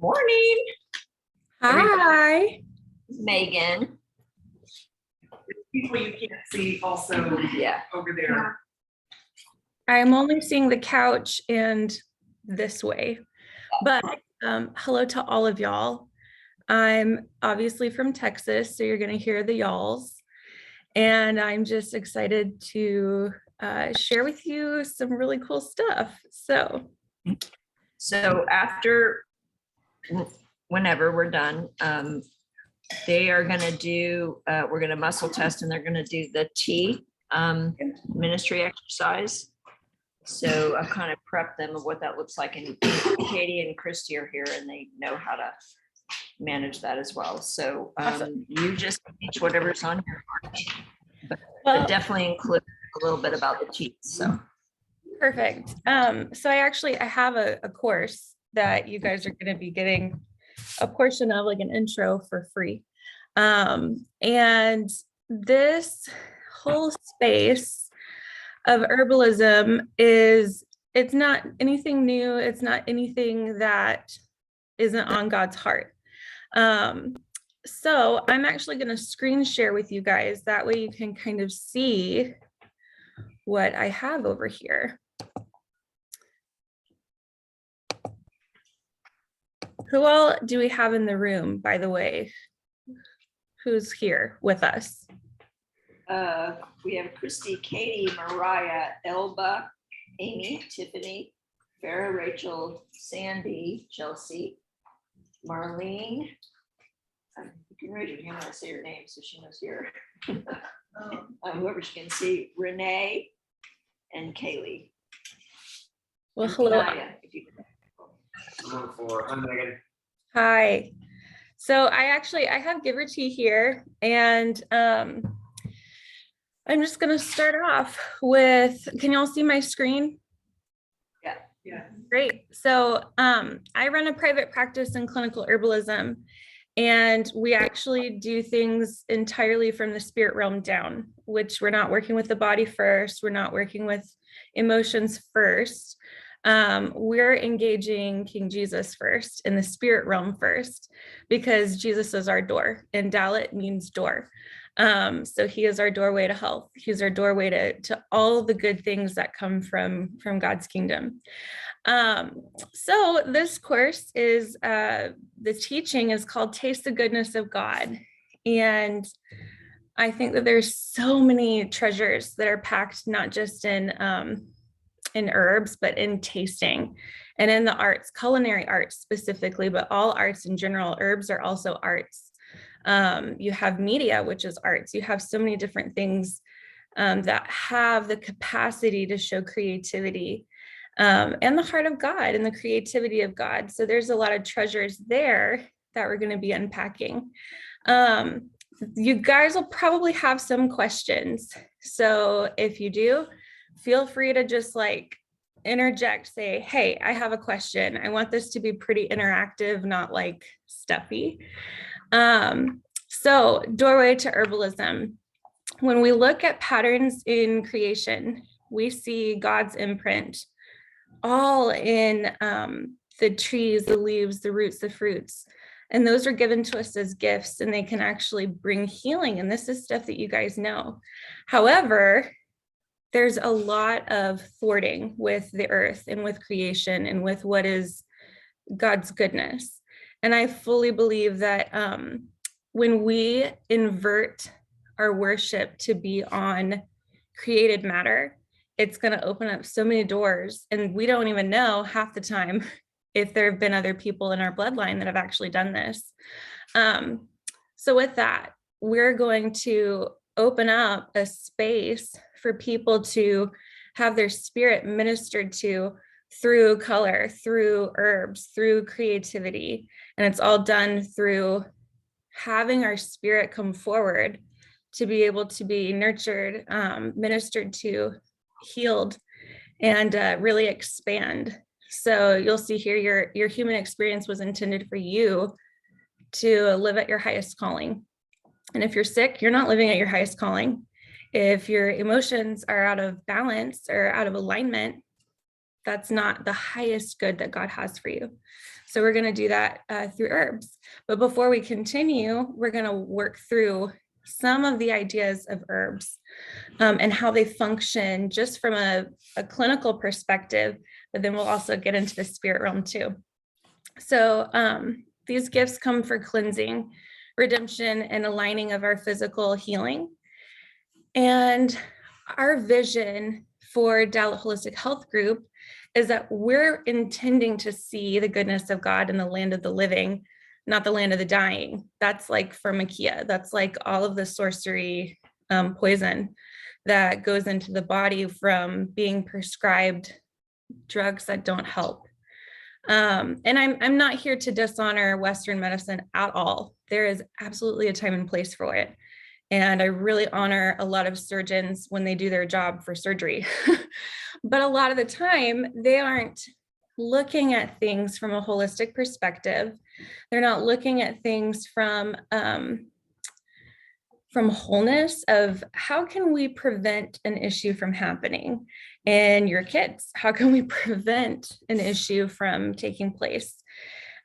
Morning, Hi. Megan. People you can't see also Yeah. over there. I'm only seeing the couch and this way, but hello to all of y'all. I'm obviously from Texas, so you're going to hear the y'alls. And I'm just excited to share with you some really cool stuff. So after, whenever we're done, they are going to do, we're going to muscle test and they're going to do the T ministry exercise. So I've kind of prepped them of what that looks like. And Katie and Christy are here and they know how to manage that as well. So you just teach whatever's on your heart, but definitely include a little bit about the T. So perfect. So I have a course that you guys are going to be getting a portion of, like an intro for free. And this whole space of herbalism it's not anything new. It's not anything that isn't on God's heart. So I'm actually going to screen share with you guys. That way you can kind of see what I have over here. Who all do we have in the room, by the way? Who's here with us? we have Christy, Katie, Mariah, Elba, Amy, Tiffany, Farah, Rachel, Sandy, Chelsea, Marlene. You can raise your hand when I say your name so she knows here. Whoever she can see, Renee and Kaylee. Well, And hello. Kanaya, if you can. Hi, Megan. Hi. So I have Giverty here, and I'm just going to start off with, can y'all see my screen? Yeah. Great. So I run a private practice in clinical herbalism, and we actually do things entirely from the spirit realm down, which we're not working with the body first. We're not working with emotions first. We're engaging King Jesus first, in the spirit realm first, because Jesus is our door, and Dalit means door. So he is our doorway to health. He's our doorway to all the good things that come from God's kingdom. So this course is, the teaching is called Taste the Goodness of God. And I think that there's so many treasures that are packed, not just in herbs, but in tasting and in the arts, culinary arts specifically, but all arts in general. Herbs are also arts. You have media, which is arts. You have so many different things that have the capacity to show creativity and the heart of God and the creativity of God. So there's a lot of treasures there that we're going to be unpacking. You guys will probably have some questions. So if you do, feel free to just like interject, say, hey, I have a question. I want this to be pretty interactive, not like stuffy. So doorway to herbalism. When we look at patterns in creation, we see God's imprint all in the trees, the leaves, the roots, the fruits. And those are given to us as gifts, and they can actually bring healing. And this is stuff that you guys know. However, there's a lot of thwarting with the earth and with creation and with what is God's goodness. And I fully believe that when we invert our worship to be on created matter, it's going to open up so many doors. And we don't even know half the time if there have been other people in our bloodline that have actually done this. So with that, we're going to open up a space for people to have their spirit ministered to through color, through herbs, through creativity. And it's all done through having our spirit come forward to be able to be nurtured, ministered to, healed, and really expand. So you'll see here, your human experience was intended for you to live at your highest calling. And if you're sick, you're not living at your highest calling. If your emotions are out of balance or out of alignment, That's not the highest good that God has for you. So we're going to do that through herbs. But before we continue, we're going to work through some of the ideas of herbs and how they function just from a clinical perspective, but then we'll also get into the spirit realm too. So these gifts come for cleansing, redemption, and aligning of our physical healing. And our vision for Dalit Holistic Health Group is that we're intending to see the goodness of God in the land of the living, not the land of the dying. That's like pharmakia. That's like all of the sorcery poison that goes into the body from being prescribed drugs that don't help. And I'm not here to dishonor Western medicine at all. There is absolutely a time and place for it. And I really honor a lot of surgeons when they do their job for surgery. But a lot of the time, they aren't looking at things from a holistic perspective. They're not looking at things from wholeness of how can we prevent an issue from happening in your kids? How can we prevent an issue from taking place?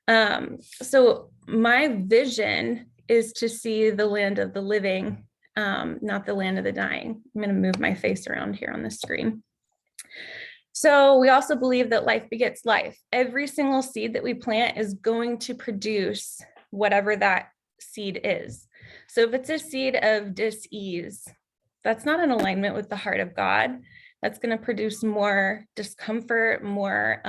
So my vision is to see the land of the living, not the land of the dying. I'm going to move my face around here on the screen. So we also believe that life begets life. Every single seed that we plant is going to produce whatever that seed is. So if it's a seed of dis-ease, that's not in alignment with the heart of God. That's going to produce more discomfort, more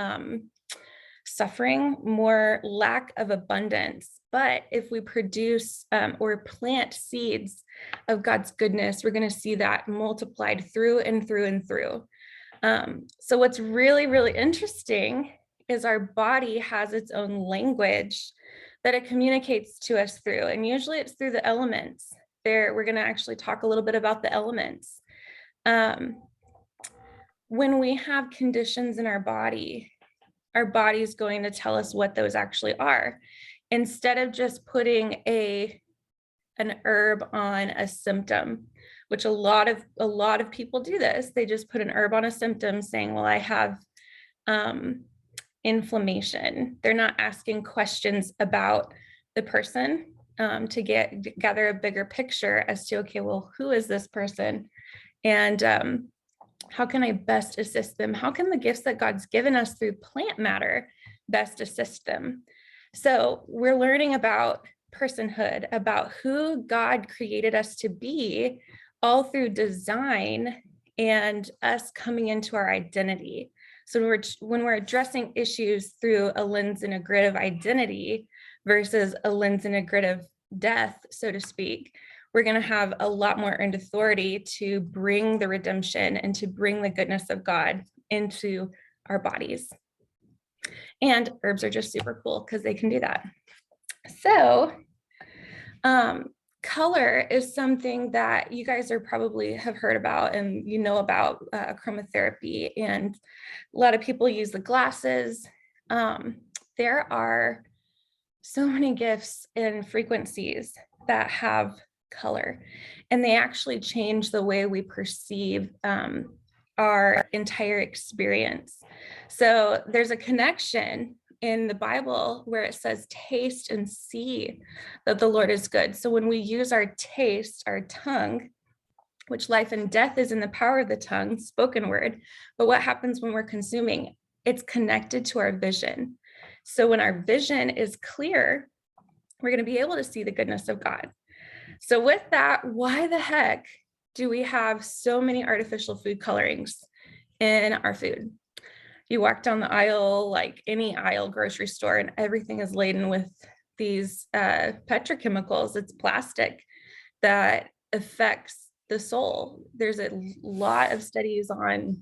suffering, more lack of abundance. But if we produce or plant seeds of God's goodness, we're going to see that multiplied through and through and through. So what's really, really interesting is our body has its own language that it communicates to us through. And usually it's through the elements. We're going to actually talk a little bit about the elements. When we have conditions in our body is going to tell us what those actually are. Instead of just putting an herb on a symptom, which a lot of people do this, they just put an herb on a symptom saying, well, I have inflammation. They're not asking questions about the person to gather a bigger picture as to, okay, well, who is this person? And how can I best assist them? How can the gifts that God's given us through plant matter best assist them? So we're learning about personhood, about who God created us to be, all through design and us coming into our identity. So when we're addressing issues through a lens and a grid of identity versus a lens and a grid of death, so to speak, we're going to have a lot more earned authority to bring the redemption and to bring the goodness of God into our bodies. And herbs are just super cool because they can do that. So color is something that you guys are probably have heard about and you know about chromotherapy, and a lot of people use the glasses. There are so many gifts and frequencies that have color, and they actually change the way we perceive our entire experience. So there's a connection in the Bible where it says, taste and see that the Lord is good. So when we use our taste, our tongue, which life and death is in the power of the tongue, spoken word, but what happens when we're consuming? It's connected to our vision. So when our vision is clear, we're going to be able to see the goodness of God. So with that, why the heck do we have so many artificial food colorings in our food? You walk down the aisle, like any aisle grocery store, and everything is laden with these petrochemicals. It's plastic that affects the soul. There's a lot of studies on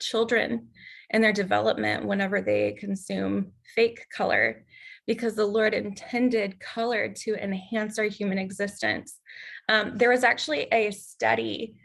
children and their development whenever they consume fake color, because the Lord intended color to enhance our human existence. There was actually a study.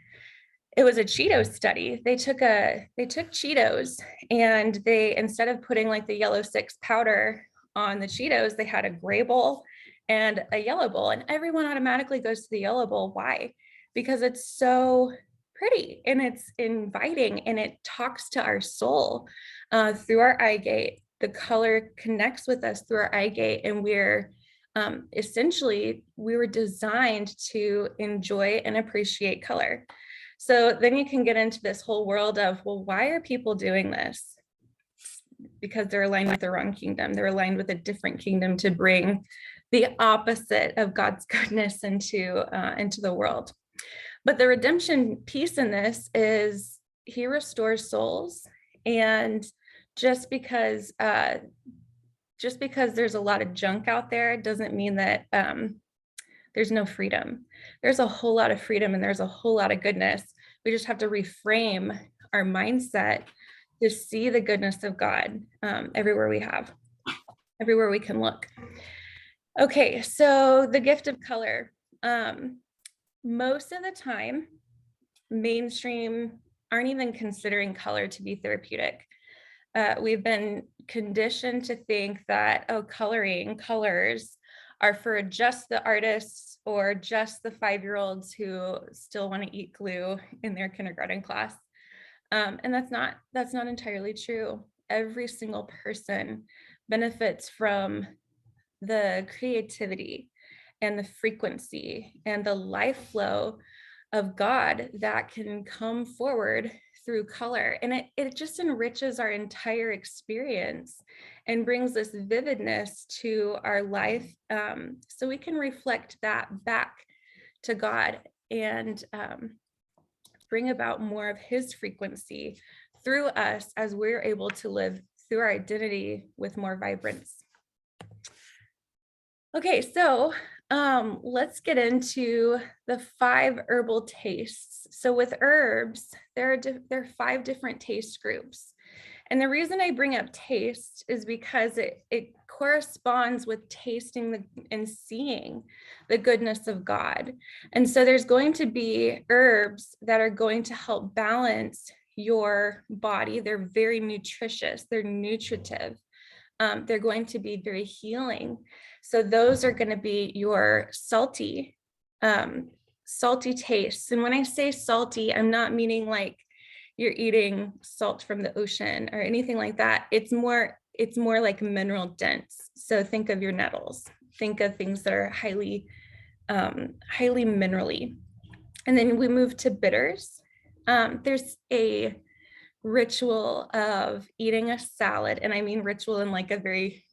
It was a Cheetos study. They took Cheetos and they, instead of putting like the yellow 6 powder on the Cheetos, they had a gray bowl and a yellow bowl, and everyone automatically goes to the yellow bowl. Why? Because it's so pretty and it's inviting and it talks to our soul through our eye gate. The color connects with us through our eye gate, and we're essentially, we were designed to enjoy and appreciate color. So then you can get into this whole world of, well, why are people doing this? Because they're aligned with the wrong kingdom. They're aligned with a different kingdom to bring the opposite of God's goodness into the world. But the redemption piece in this is he restores souls. And just because there's a lot of junk out there doesn't mean that there's no freedom. There's a whole lot of freedom and there's a whole lot of goodness. We just have to reframe our mindset to see the goodness of God everywhere we can look. Okay, so the gift of color. Most of the time, mainstream aren't even considering color to be therapeutic. We've been conditioned to think that, oh, colors are for just the artists or just the 5-year-olds who still want to eat glue in their kindergarten class. And that's not entirely true. Every single person benefits from the creativity and the frequency and the life flow of God that can come forward through color. And it just enriches our entire experience and brings this vividness to our life, so we can reflect that back to God and bring about more of his frequency through us as we're able to live through our identity with more vibrance. Okay, so let's get into the 5 herbal tastes. So with herbs, there are 5 different taste groups. And the reason I bring up taste is because it corresponds with tasting and seeing the goodness of God. And so there's going to be herbs that are going to help balance your body. They're very nutritious, they're nutritive. They're going to be very healing. So those are going to be your salty tastes. And when I say salty, I'm not meaning like you're eating salt from the ocean or anything like that. It's more like mineral dense. So think of your nettles. Think of things that are highly minerally. And then we move to bitters. There's a ritual of eating a salad, and I mean ritual in like a very,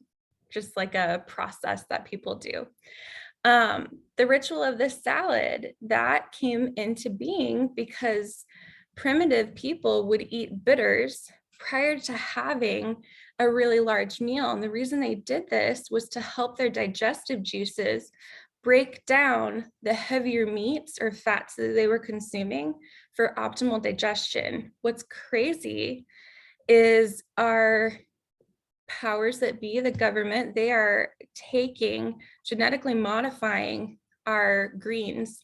just like a process that people do. The ritual of the salad that came into being because primitive people would eat bitters prior to having a really large meal. And the reason they did this was to help their digestive juices break down the heavier meats or fats that they were consuming for optimal digestion. What's crazy is our powers that be, the government, they are genetically modifying our greens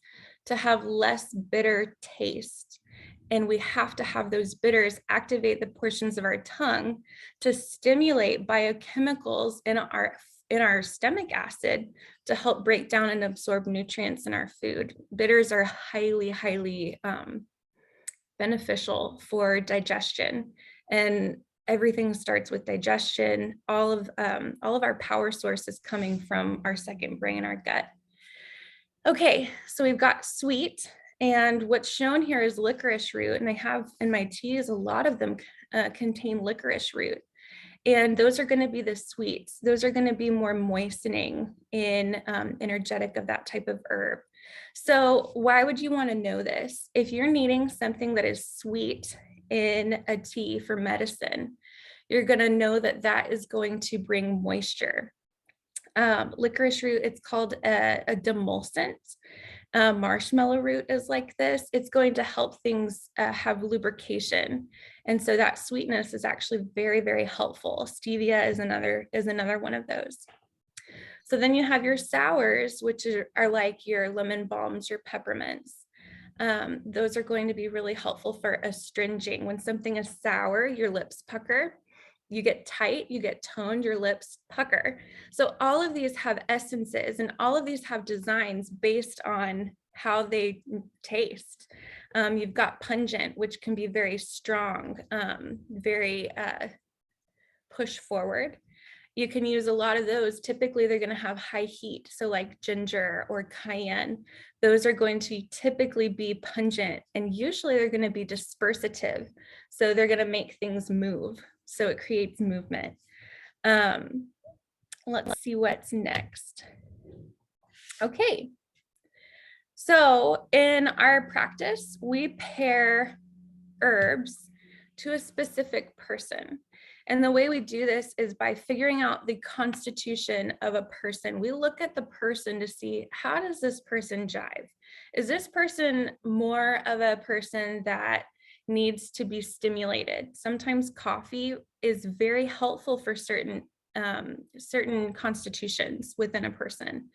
to have less bitter taste. And we have to have those bitters activate the portions of our tongue to stimulate biochemicals in our stomach acid to help break down and absorb nutrients in our food. Bitters are highly beneficial for digestion, and everything starts with digestion. All of our power source is coming from our second brain, our gut. Okay, so we've got sweet, and what's shown here is licorice root, and I have in my teas, a lot of them contain licorice root. And those are going to be the sweets. Those are going to be more moistening in energetic of that type of herb. So why would you want to know this? If you're needing something that is sweet in a tea for medicine, you're going to know that that is going to bring moisture. Licorice root, it's called a demulcent. Marshmallow root is like this. It's going to help things have lubrication. And so that sweetness is actually very helpful. Stevia is another one of those. So then you have your sours, which are like your lemon balms, your peppermints. Those are going to be really helpful for astringing. When something is sour, your lips pucker. You get tight, you get toned, your lips pucker. So all of these have essences and all of these have designs based on how they taste. You've got pungent, which can be very strong, very push forward. You can use a lot of those. Typically, they're going to have high heat. So like ginger or cayenne, those are going to typically be pungent, and usually they're going to be dispersive. So they're going to make things move. So it creates movement. Let's see what's next. Okay. So in our practice, we pair herbs to a specific person. And the way we do this is by figuring out the constitution of a person. We look at the person to see, how does this person jive? Is this person more of a person that needs to be stimulated? Sometimes coffee is very helpful for certain constitutions within a person.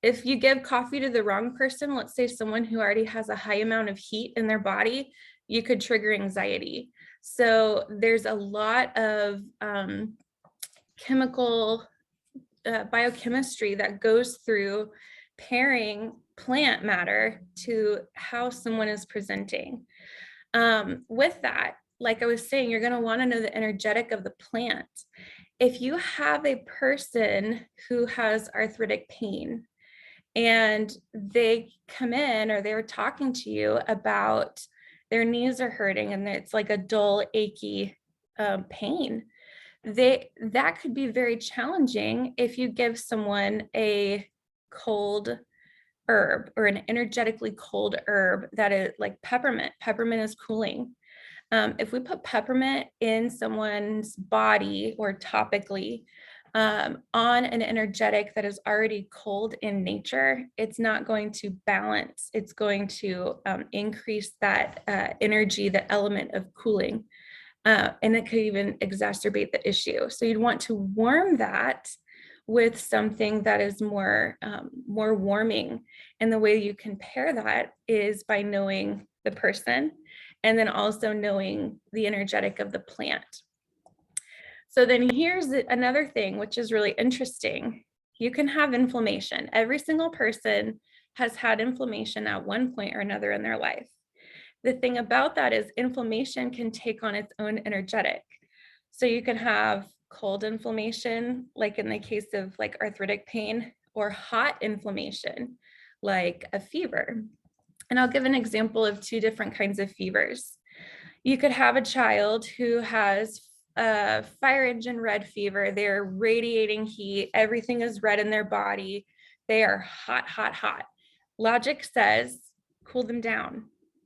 If you give coffee to the wrong person, let's say someone who already has a high amount of heat in their body, you could trigger anxiety. So there's a lot of chemical biochemistry that goes through pairing plant matter to how someone is presenting. With that, like I was saying, you're going to want to know the energetic of the plant. If you have a person who has arthritic pain and they come in or they're talking to you about their knees are hurting and it's like a dull, achy pain, that could be very challenging if you give someone a cold herb or an energetically cold herb that is like peppermint. Peppermint is cooling. If we put peppermint in someone's body or topically on an energetic that is already cold in nature, it's not going to balance. It's going to increase that energy, the element of cooling, and it could even exacerbate the issue. So you'd want to warm that with something that is more warming. And the way you can pair that is by knowing the person and then also knowing the energetic of the plant. So then here's another thing, which is really interesting. You can have inflammation. Every single person has had inflammation at one point or another in their life. The thing about that is inflammation can take on its own energetic. So you can have cold inflammation, like in the case of like arthritic pain, or hot inflammation, like a fever. And I'll give an example of two different kinds of fevers. You could have a child who has fire engine red fever. They're radiating heat. Everything is red in their body. They are hot, hot, hot. Logic says, cool them down.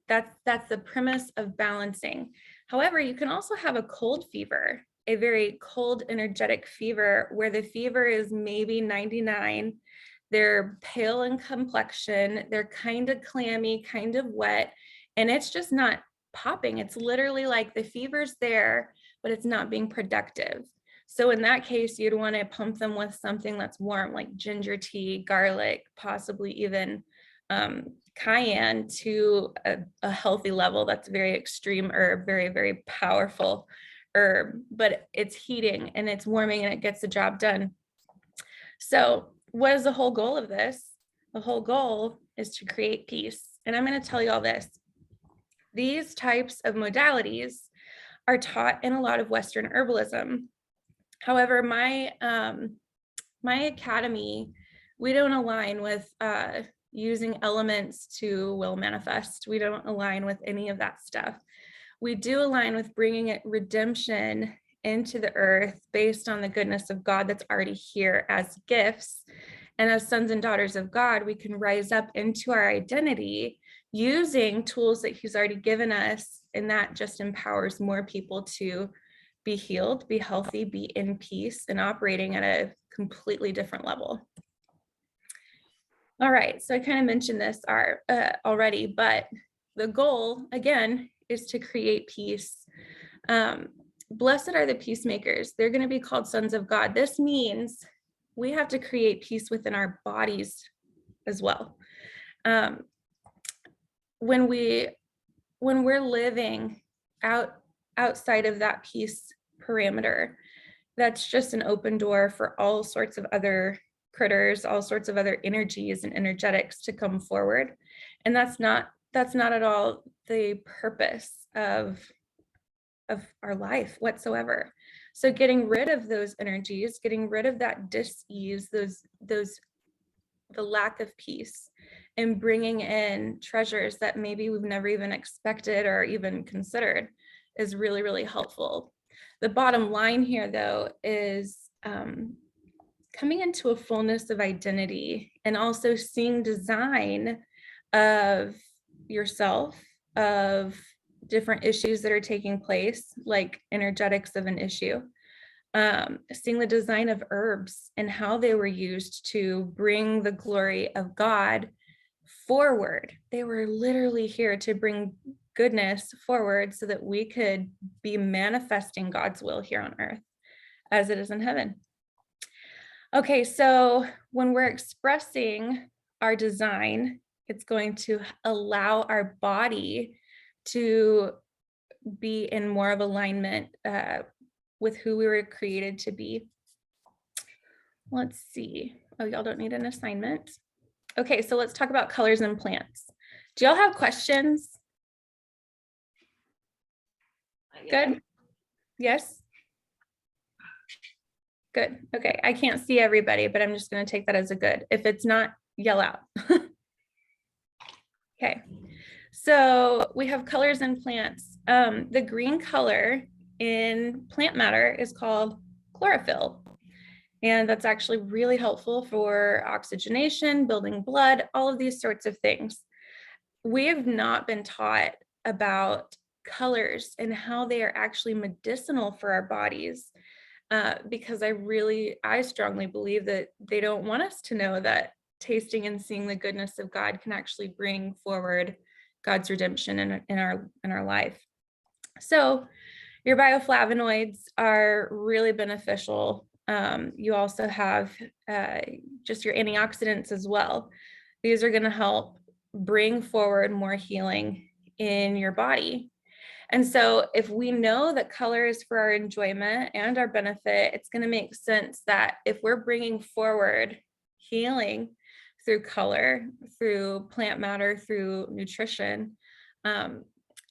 That's the premise of balancing. However, you can also have a cold fever, a very cold, energetic fever where the fever is maybe 99. They're pale in complexion. They're kind of clammy, kind of wet, and it's just not popping. It's literally like the fever's there, but it's not being productive. So in that case, you'd want to pump them with something that's warm, like ginger tea, garlic, possibly even cayenne to a healthy level. That's very extreme herb, very, very powerful herb, but it's heating and it's warming and it gets the job done. So what is the whole goal of this? The whole goal is to create peace. And I'm going to tell you all this. These types of modalities are taught in a lot of Western herbalism. However, my academy, we don't align with using elements to will manifest. We don't align with any of that stuff. We do align with bringing it redemption into the earth based on the goodness of God that's already here as gifts. And as sons and daughters of God, we can rise up into our identity using tools that he's already given us. And that just empowers more people to be healed, be healthy, be in peace, and operating at a completely different level. All right, so I kind of mentioned this already, but the goal, again, is to create peace. Blessed are the peacemakers. They're going to be called sons of God. This means we have to create peace within our bodies as well. When we're living outside of that peace parameter, that's just an open door for all sorts of other critters, all sorts of other energies and energetics to come forward. And that's not at all the purpose of our life whatsoever. So getting rid of those energies, getting rid of that dis-ease, the lack of peace, and bringing in treasures that maybe we've never even expected or even considered is really, really helpful. The bottom line here, though, is coming into a fullness of identity and also seeing design of yourself, of different issues that are taking place, like energetics of an issue. Seeing the design of herbs and how they were used to bring the glory of God forward. They were literally here to bring goodness forward so that we could be manifesting God's will here on earth as it is in heaven. Okay, so when we're expressing our design, it's going to allow our body to be in more of alignment with who we were created to be. Let's see. Oh, y'all don't need an assignment. Okay, so let's talk about colors and plants. Do y'all have questions? Good. Yes? Good. Okay, I can't see everybody, but I'm just going to take that as a good. If it's not, yell out. Okay, so we have colors and plants. The green color in plant matter is called chlorophyll. And that's actually really helpful for oxygenation, building blood, all of these sorts of things. We have not been taught about colors and how they are actually medicinal for our bodies, because I strongly believe that they don't want us to know that tasting and seeing the goodness of God can actually bring forward God's redemption in our life. So your bioflavonoids are really beneficial. You also have just your antioxidants as well. These are going to help bring forward more healing in your body. And so if we know that color is for our enjoyment and our benefit, it's going to make sense that if we're bringing forward healing through color, through plant matter, through nutrition,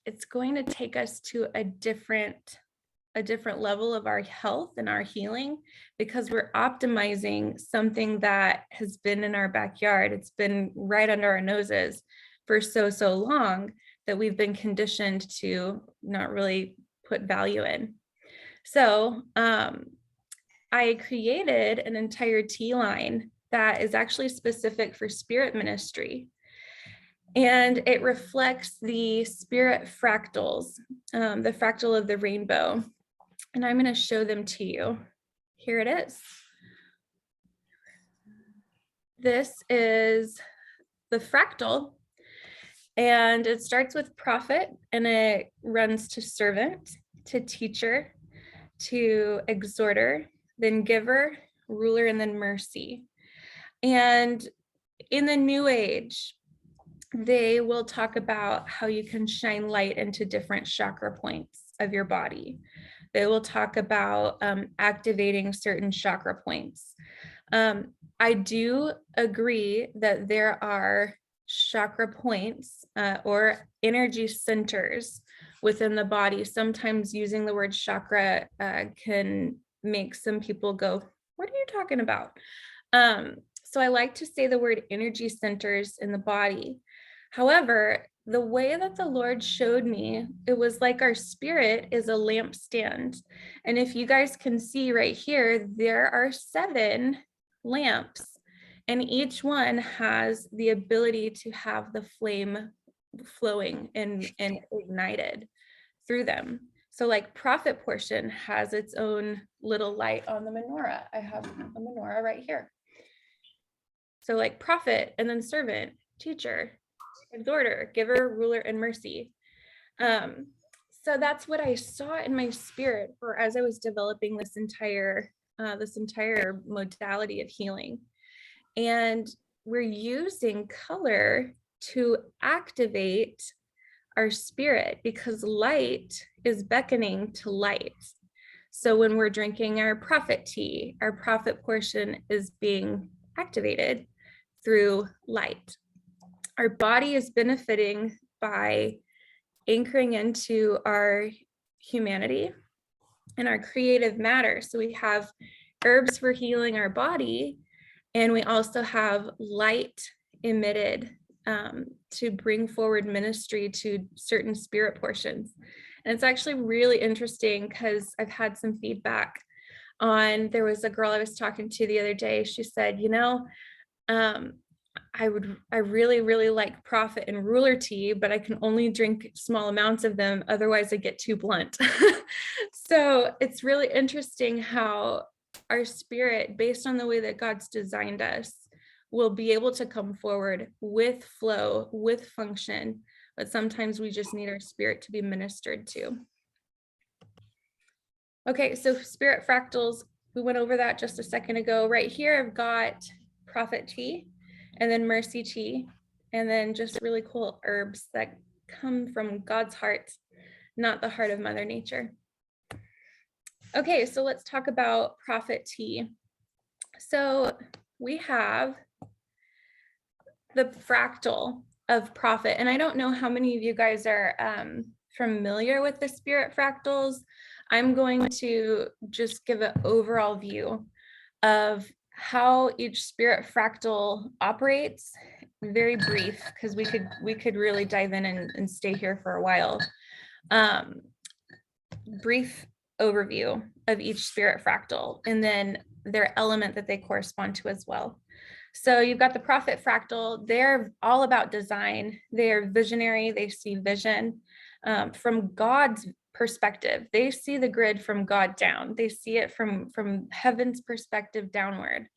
it's going to take us to a different level of our health and our healing, because we're optimizing something that has been in our backyard. It's been right under our noses for so long that we've been conditioned to not really put value in. So I created an entire tea line that is actually specific for spirit ministry. And it reflects the spirit fractals, the fractal of the rainbow. And I'm going to show them to you. Here it is. This is the fractal, and it starts with prophet, and it runs to servant, to teacher, to exhorter, then giver, ruler, and then mercy. And in the New Age, they will talk about how you can shine light into different chakra points of your body. They will talk about activating certain chakra points. I do agree that there are chakra points or energy centers within the body. Sometimes using the word chakra can make some people go, what are you talking about? So I like to say the word energy centers in the body. However, the way that the Lord showed me, it was like our spirit is a lampstand. And if you guys can see right here, there are 7 lamps, and each one has the ability to have the flame flowing and ignited through them. So like prophet portion has its own little light on the menorah. I have a menorah right here. So like prophet, and then servant, teacher, exhorter, giver, ruler, and mercy. So that's what I saw in my spirit for as I was developing this entire modality of healing. And we're using color to activate our spirit, because light is beckoning to light. So when we're drinking our prophet tea, our prophet portion is being activated through light. Our body is benefiting by anchoring into our humanity and our creative matter. So we have herbs for healing our body, and we also have light emitted to bring forward ministry to certain spirit portions. And it's actually really interesting because I've had some feedback on, there was a girl I was talking to the other day. She said, I really, really like prophet and ruler tea, but I can only drink small amounts of them. Otherwise I get too blunt. So it's really interesting how our spirit, based on the way that God's designed us, will be able to come forward with flow, with function, but sometimes we just need our spirit to be ministered to. Okay, so spirit fractals, we went over that just a second ago. Right here, I've got prophet tea, and then mercy tea, and then just really cool herbs that come from God's heart, not the heart of Mother Nature. Okay, so let's talk about prophet tea. So we have the fractal of prophet, and I don't know how many of you guys are familiar with the spirit fractals. I'm going to just give an overall view of how each spirit fractal operates. Very brief, because we could really dive in and stay here for a while. Brief overview of each spirit fractal, and then their element that they correspond to as well. So you've got the prophet fractal. They're all about design. They're visionary. They see vision from God's perspective. They see the grid from God down. They see it from heaven's perspective downward.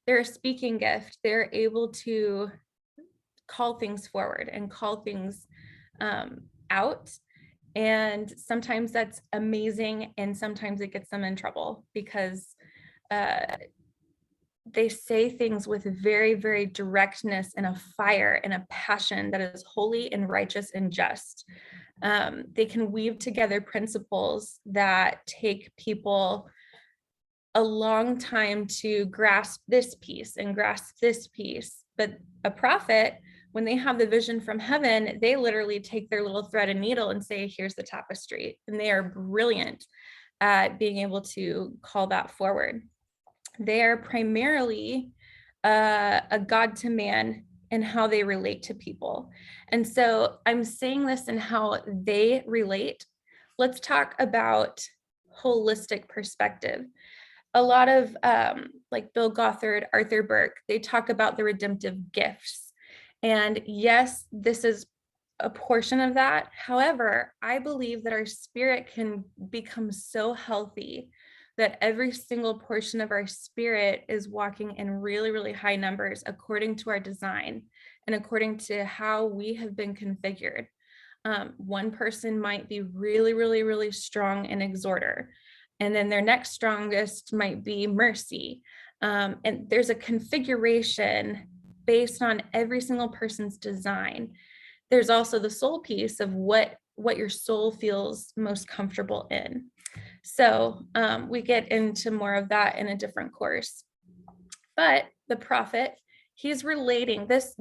They're a speaking gift. They're able to call things forward and call things out. And sometimes that's amazing, and sometimes it gets them in trouble because they say things with very, very directness and a fire and a passion that is holy and righteous and just. They can weave together principles that take people a long time to grasp this piece and grasp this piece. But a prophet, when they have the vision from heaven, they literally take their little thread and needle and say, here's the tapestry. And they are brilliant at being able to call that forward. They are primarily a God to man and how they relate to people. And so I'm saying this in how they relate. Let's talk about holistic perspective. A lot of like Bill Gothard, Arthur Burke, they talk about the redemptive gifts. And yes, this is a portion of that. However, I believe that our spirit can become so healthy that every single portion of our spirit is walking in really, really high numbers according to our design and according to how we have been configured. One person might be really, really, really strong in exhorter, and then their next strongest might be mercy. And there's a configuration based on every single person's design. There's also the soul piece of what your soul feels most comfortable in. So we get into more of that in a different course. But the prophet, he's relating this,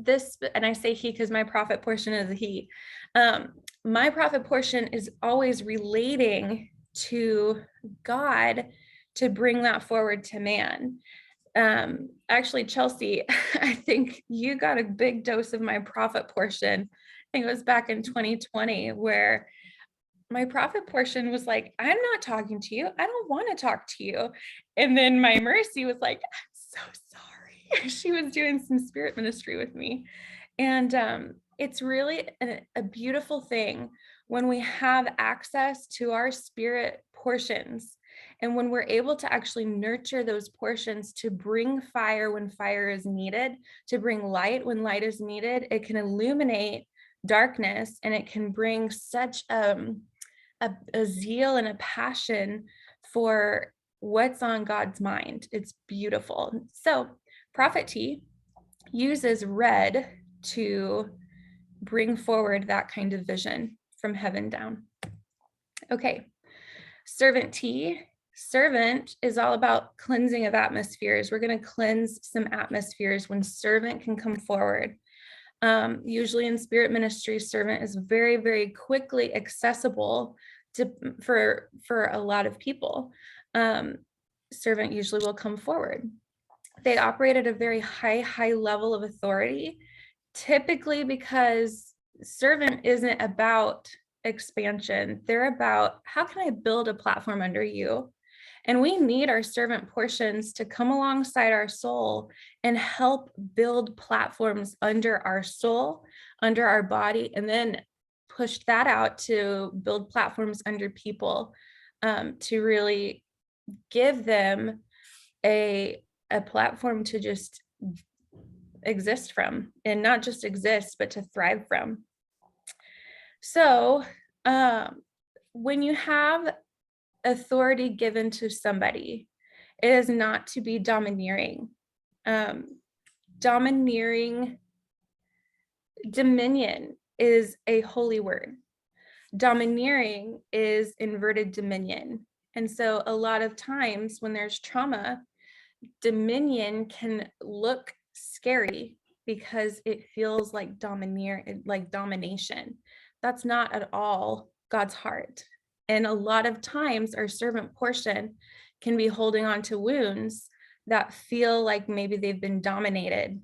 and I say he because my prophet portion is a he. My prophet portion is always relating to God to bring that forward to man. Actually, Chelsea, I think you got a big dose of my prophet portion. I think it was back in 2020 where my prophet portion was like, I'm not talking to you. I don't want to talk to you. And then my mercy was like, I'm so sorry. She was doing some spirit ministry with me. And it's really a beautiful thing when we have access to our spirit portions. And when we're able to actually nurture those portions to bring fire when fire is needed, to bring light when light is needed, it can illuminate darkness, and it can bring such a zeal and a passion for what's on God's mind. It's beautiful. So prophet tea uses red to bring forward that kind of vision from heaven down. Okay, servant tea. Servant is all about cleansing of atmospheres. We're going to cleanse some atmospheres when servant can come forward. Usually in spirit ministry, servant is very, very quickly accessible for a lot of people. Servant usually will come forward. They operate at a very high level of authority, typically because servant isn't about expansion. They're about, how can I build a platform under you? And we need our servant portions to come alongside our soul and help build platforms under our soul, under our body, and then push that out to build platforms under people, to really give them a platform to just exist from, and not just exist, but to thrive from. So when you have authority given to somebody, it is not to be domineering. Dominion is a holy word. Domineering is inverted dominion. And so a lot of times when there's trauma, dominion can look scary because it feels like domination. That's not at all God's heart. And a lot of times our servant portion can be holding on to wounds that feel like maybe they've been dominated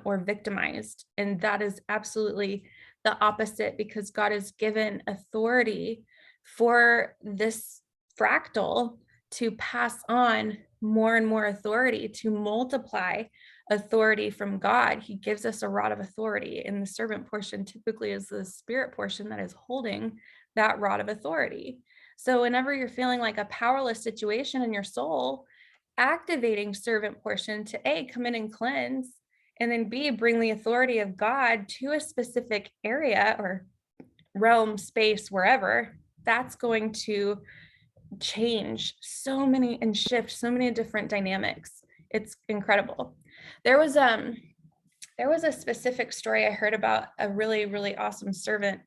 or victimized. And that is absolutely the opposite, because God has given authority for this fractal to pass on more and more authority, to multiply authority from God. He gives us a rod of authority, and the servant portion typically is the spirit portion that is holding that rod of authority. So whenever you're feeling like a powerless situation in your soul, activating servant portion to A, come in and cleanse, and then B, bring the authority of God to a specific area or realm, space, wherever, that's going to change so many and shift so many different dynamics. It's incredible. There was a specific story I heard about a really, really awesome servant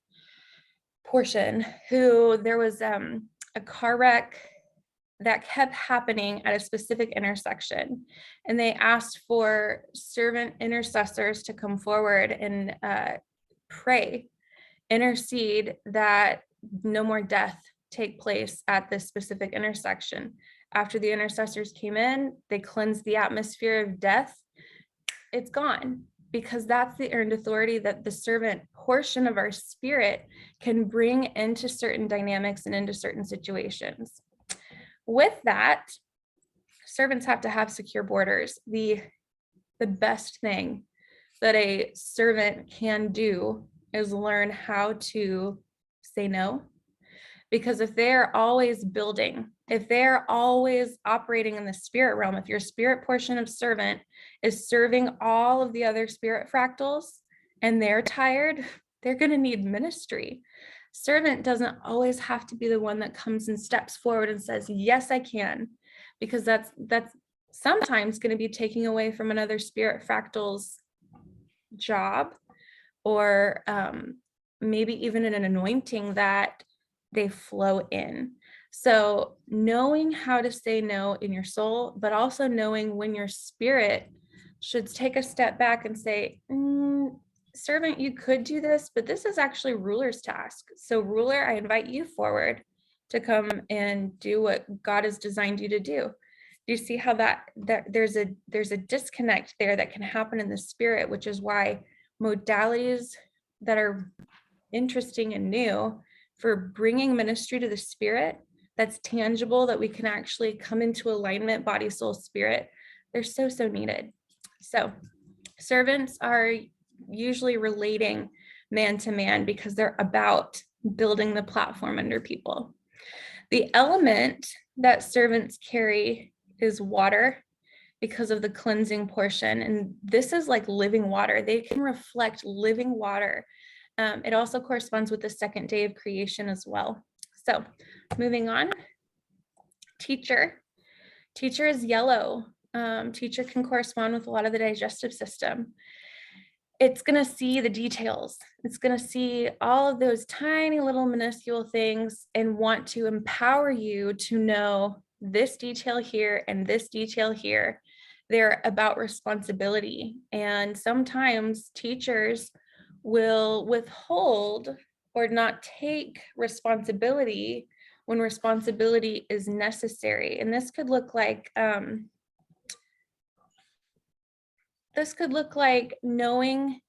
portion who there was a car wreck that kept happening at a specific intersection, and they asked for servant intercessors to come forward and pray, intercede that no more death take place at this specific intersection. After the intercessors came in, they cleansed the atmosphere of death. It's gone, because that's the earned authority that the servant portion of our spirit can bring into certain dynamics and into certain situations. With that, servants have to have secure borders. The best thing that a servant can do is learn how to say no. Because if they're always building, if they're always operating in the spirit realm, if your spirit portion of servant is serving all of the other spirit fractals and they're tired, they're going to need ministry. Servant doesn't always have to be the one that comes and steps forward and says, yes, I can, because that's sometimes going to be taking away from another spirit fractal's job, or maybe even an anointing that they flow in. So knowing how to say no in your soul, but also knowing when your spirit should take a step back and say, servant, you could do this, but this is actually ruler's task. So ruler, I invite you forward to come and do what God has designed you to do. Do you see how that there's a disconnect there that can happen in the spirit, which is why modalities that are interesting and new for bringing ministry to the spirit, that's tangible, that we can actually come into alignment, body, soul, spirit, they're so needed. So servants are usually relating man to man because they're about building the platform under people. The element that servants carry is water, because of the cleansing portion. And this is like living water. They can reflect living water. It also corresponds with the second day of creation as well. So moving on, teacher. Teacher is yellow. Teacher can correspond with a lot of the digestive system. It's going to see the details. It's going to see all of those tiny little minuscule things and want to empower you to know this detail here and this detail here. They're about responsibility. And sometimes teachers will withhold or not take responsibility when responsibility is necessary. And this could look like knowing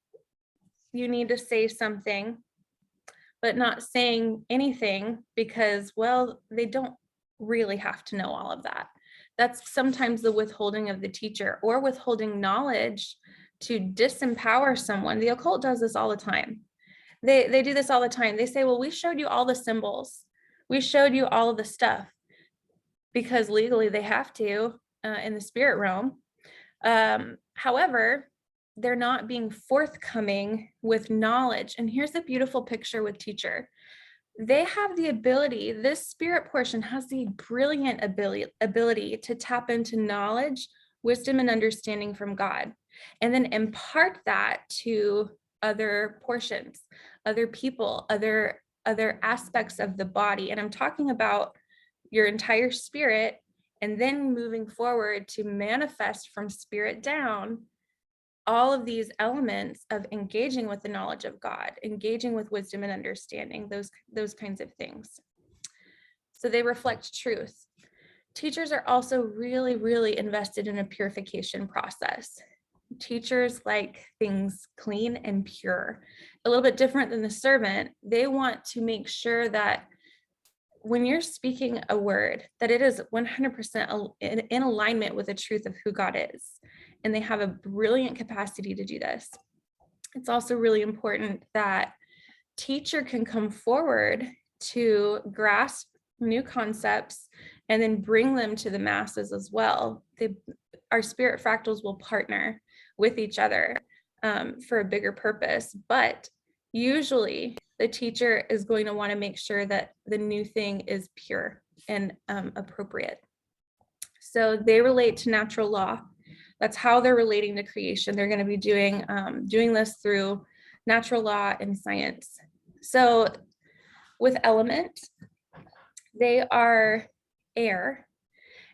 you need to say something, but not saying anything because, well, they don't really have to know all of that. That's sometimes the withholding of the teacher, or withholding knowledge to disempower someone. The occult does this all the time. They do this all the time. They say, well, we showed you all the symbols. We showed you all of the stuff, because legally they have to in the spirit realm. However, they're not being forthcoming with knowledge. And here's the beautiful picture with teacher. They have the ability, this spirit portion has the brilliant ability to tap into knowledge, wisdom, and understanding from God, and then impart that to other portions, other people, other aspects of the body. And I'm talking about your entire spirit, and then moving forward to manifest from spirit down all of these elements of engaging with the knowledge of God, engaging with wisdom and understanding, those kinds of things. So they reflect truth. Teachers are also really, really invested in a purification process. Teachers like things clean and pure, a little bit different than the servant. They want to make sure that when you're speaking a word, that it is 100% in alignment with the truth of who God is. And they have a brilliant capacity to do this. It's also really important that teacher can come forward to grasp new concepts and then bring them to the masses as well. Our spirit fractals will partner with each other for a bigger purpose, but usually the teacher is going to want to make sure that the new thing is pure and appropriate. So they relate to natural law. That's how they're relating to creation. They're going to be doing this through natural law and science. So with element, they are air,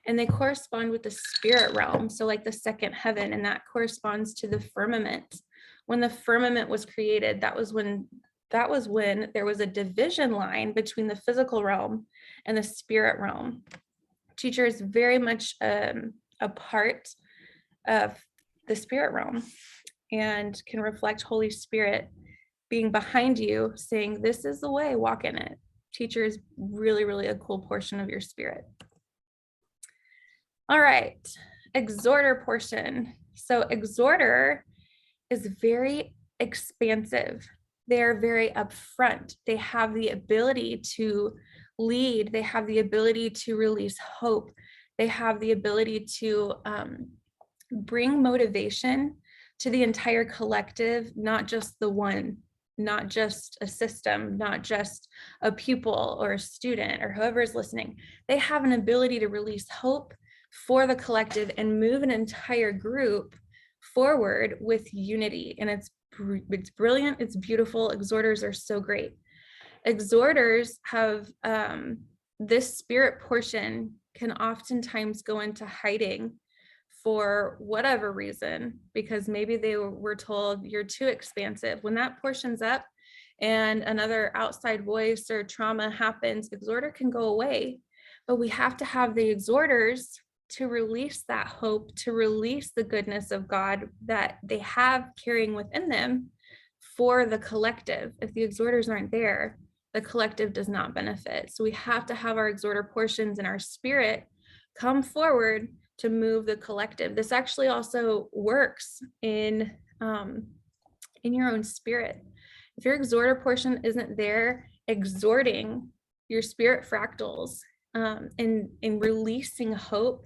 and they correspond with the spirit realm. So like the second heaven, and that corresponds to the firmament. When the firmament was created, that was when there was a division line between the physical realm and the spirit realm. Teacher is very much a part of the spirit realm and can reflect Holy Spirit being behind you, saying, this is the way, walk in it. Teacher is really, really a cool portion of your spirit. All right, exhorter portion. So exhorter is very expansive. They are very upfront. They have the ability to lead. They have the ability to release hope. They have the ability to bring motivation to the entire collective, not just the one, not just a system, not just a pupil or a student or whoever is listening. They have an ability to release hope for the collective and move an entire group forward with unity. And it's brilliant. It's beautiful. Exhorters are so great. Exhorters have this spirit portion can oftentimes go into hiding for whatever reason, because maybe they were told you're too expansive. When that portion's up and another outside voice or trauma happens, exhorter can go away. But we have to have the exhorters to release that hope, to release the goodness of God that they have carrying within them for the collective. If the exhorters aren't there, the collective does not benefit. So we have to have our exhorter portions in our spirit come forward to move the collective. This actually also works in your own spirit. If your exhorter portion isn't there, exhorting your spirit fractals and releasing hope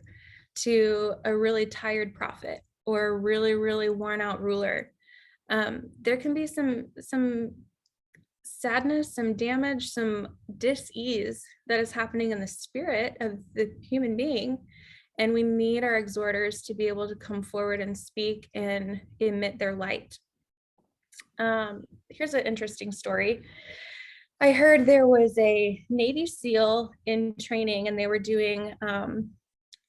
to a really tired prophet or a really, really worn out ruler, there can be some sadness, some damage, some dis-ease that is happening in the spirit of the human being. And we need our exhorters to be able to come forward and speak and emit their light. Here's an interesting story. I heard there was a Navy SEAL in training, and they were doing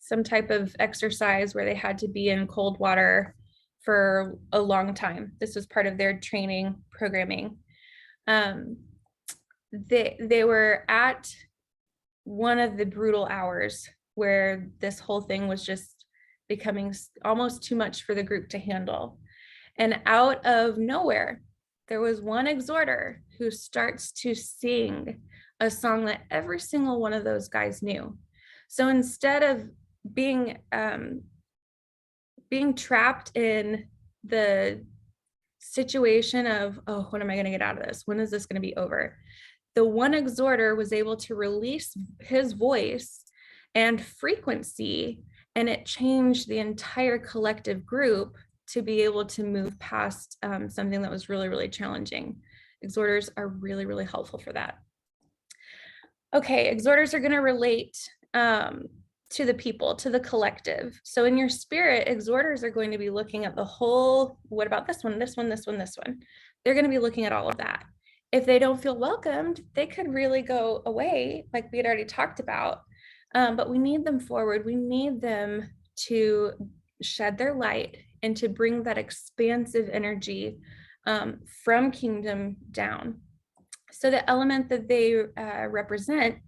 some type of exercise where they had to be in cold water for a long time. This was part of their training programming. They were at one of the brutal hours where this whole thing was just becoming almost too much for the group to handle. And out of nowhere, there was one exhorter who starts to sing a song that every single one of those guys knew. So instead of being trapped in the situation of, oh, when am I going to get out of this? When is this going to be over? The one exhorter was able to release his voice and frequency, and it changed the entire collective group to be able to move past something that was really, really challenging. Exhorters are really, really helpful for that. Okay, exhorters are going to relate to the people, to the collective. So in your spirit, exhorters are going to be looking at the whole, what about this one, this one, this one, this one? They're going to be looking at all of that. If they don't feel welcomed, they could really go away, like we had already talked about. But we need them forward. We need them to shed their light and to bring that expansive energy from kingdom down. So the element that they represent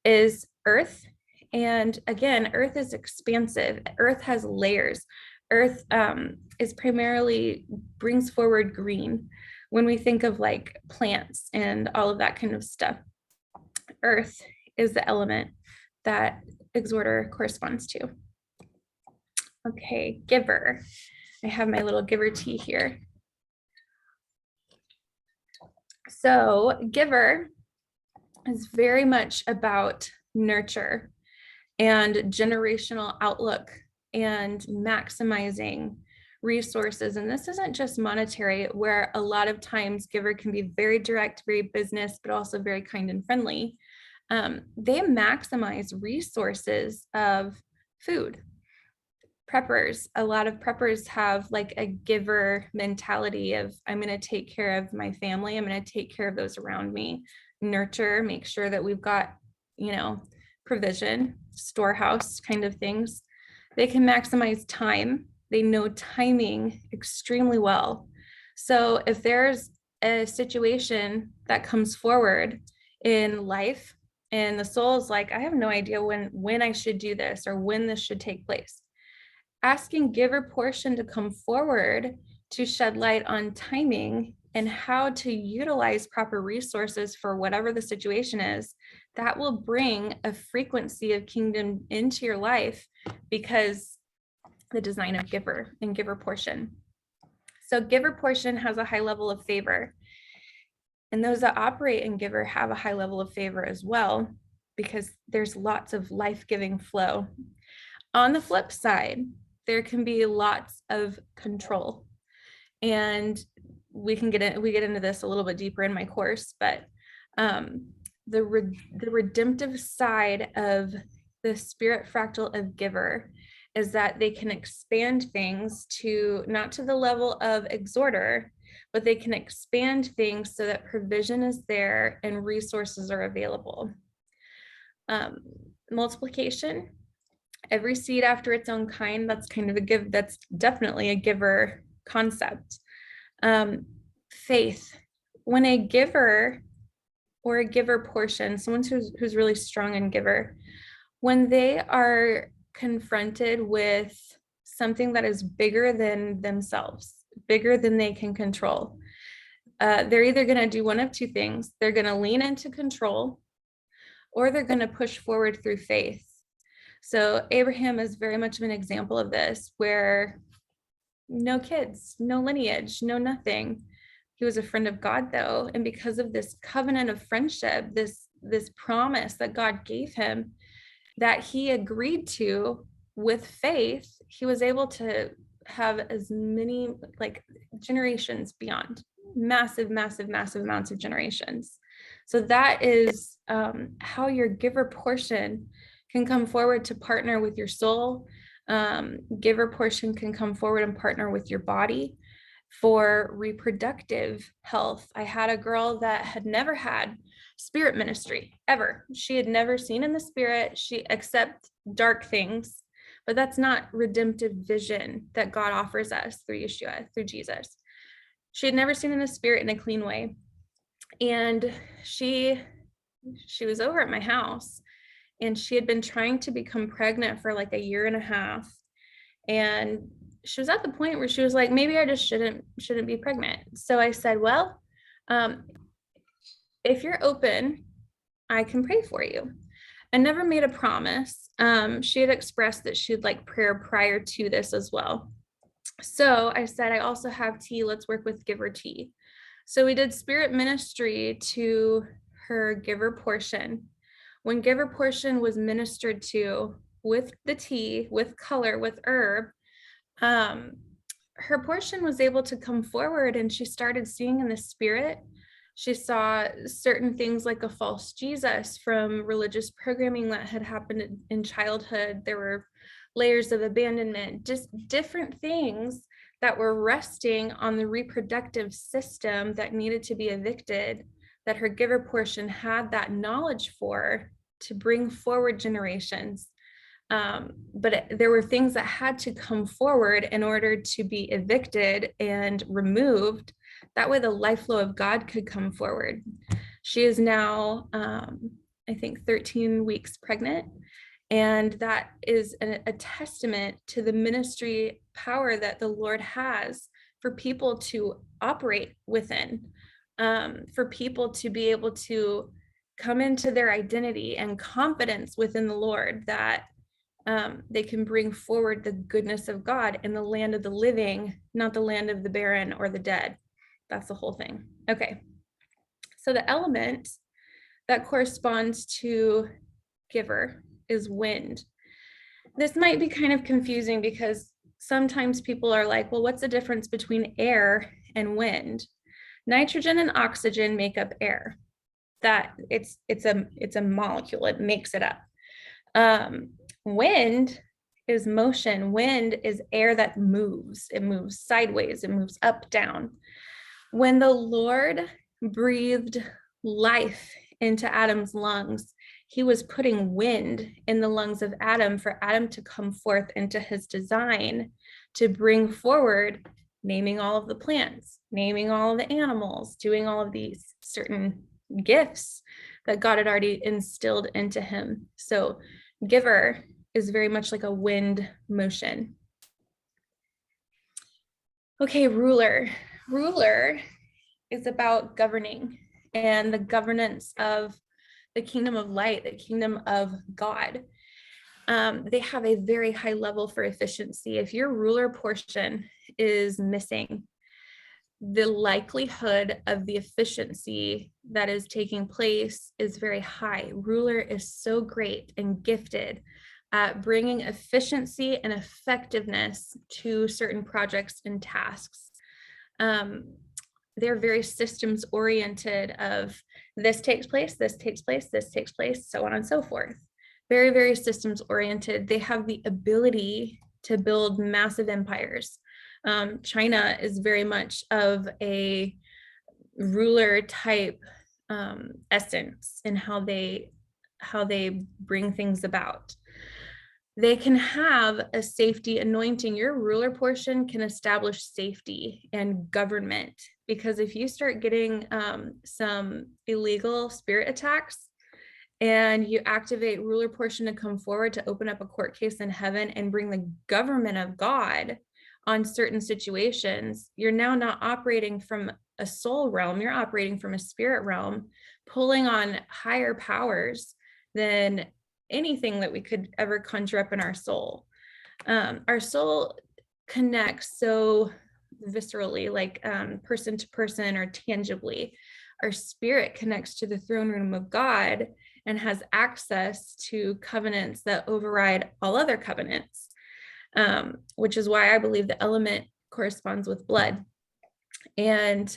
is earth. And again, earth is expansive. Earth has layers. Earth is primarily brings forward green. When we think of like plants and all of that kind of stuff, earth is the element that exhorter corresponds to. Okay, giver. I have my little giver tea here. So giver is very much about nurture and generational outlook and maximizing resources. And this isn't just monetary, where a lot of times giver can be very direct, very business, but also very kind and friendly. They maximize resources of food. Preppers, a lot of preppers have like a giver mentality of, I'm going to take care of my family. I'm going to take care of those around me, nurture, make sure that we've got, provision, storehouse kind of things. They can maximize time. They know timing extremely well. So if there's a situation that comes forward in life and the soul is like, I have no idea when I should do this or when this should take place, asking giver portion to come forward to shed light on timing and how to utilize proper resources for whatever the situation is, that will bring a frequency of kingdom into your life, because the design of giver and giver portion. So giver portion has a high level of favor, and those that operate in giver have a high level of favor as well, because there's lots of life-giving flow. On the flip side, there can be lots of control, and we get into this a little bit deeper in my course, but the redemptive side of the spirit fractal of giver is that they can expand things to not to the level of exhorter, but they can expand things so that provision is there and resources are available. Multiplication, every seed after its own kind, that's kind of that's definitely a giver concept. Faith, when a giver or a giver portion, someone who's really strong in giver, when they are confronted with something that is bigger than themselves, bigger than they can control, they're either going to do one of two things. They're going to lean into control, or they're going to push forward through faith. So Abraham is very much of an example of this, where no kids, no lineage, no nothing. He was a friend of God though. And because of this covenant of friendship, this promise that God gave him that he agreed to with faith, he was able to have as many like generations beyond, massive, massive, massive amounts of generations. So that is how your giver portion can come forward to partner with your soul. Giver portion can come forward and partner with your body for reproductive health. I had a girl that had never had spirit ministry ever. She had never seen in the spirit, except dark things, but that's not redemptive vision that God offers us through Yeshua, through Jesus. She had never seen in the spirit in a clean way. And she was over at my house, and she had been trying to become pregnant for like a year and a half. And she was at the point where she was like, maybe I just shouldn't be pregnant. So I said, well, if you're open, I can pray for you. I never made a promise. She had expressed that she'd like prayer prior to this as well. So I said, I also have tea. Let's work with Giver Tea. So we did spirit ministry to her Giver portion. When Giver portion was ministered to with the tea, with color, with herb, her portion was able to come forward, and she started seeing in the spirit. She saw certain things like a false Jesus from religious programming that had happened in childhood. There were layers of abandonment, just different things that were resting on the reproductive system that needed to be evicted, that her Giver portion had that knowledge for to bring forward generations. But there were things that had to come forward in order to be evicted and removed. That way the life flow of God could come forward. She is now, I think, 13 weeks pregnant. And that is a testament to the ministry power that the Lord has for people to operate within, for people to be able to come into their identity and confidence within the Lord, that they can bring forward the goodness of God in the land of the living, not the land of the barren or the dead. That's the whole thing. Okay. So the element that corresponds to Giver is wind. This might be kind of confusing because sometimes people are like, well, what's the difference between air and wind? Nitrogen and oxygen make up air. That it's a molecule, it makes it up. Wind is motion. Wind is air that moves. It moves sideways, it moves up, down. When the Lord breathed life into Adam's lungs, he was putting wind in the lungs of Adam for Adam to come forth into his design, to bring forward, naming all of the plants, naming all of the animals, doing all of these certain gifts that God had already instilled into him. So Giver is very much like a wind motion. Okay, ruler. Ruler is about governing and the governance of the kingdom of light, the kingdom of God. They have a very high level for efficiency. If your ruler portion is missing, the likelihood of the efficiency that is taking place is very high. Ruler is so great and gifted at bringing efficiency and effectiveness to certain projects and tasks. They're very systems oriented of this takes place, this takes place, this takes place, so on and so forth. Very, very systems oriented. They have the ability to build massive empires. China is very much of a ruler type essence in how they bring things about. They can have a safety anointing. Your ruler portion can establish safety and government, because if you start getting some illegal spirit attacks and you activate ruler portion to come forward to open up a court case in heaven and bring the government of God on certain situations, you're now not operating from a soul realm, you're operating from a spirit realm, pulling on higher powers than anything that we could ever conjure up in our soul. Our soul connects so viscerally, like person to person or tangibly. Our spirit connects to the throne room of God and has access to covenants that override all other covenants. Which is why I believe the element corresponds with blood. And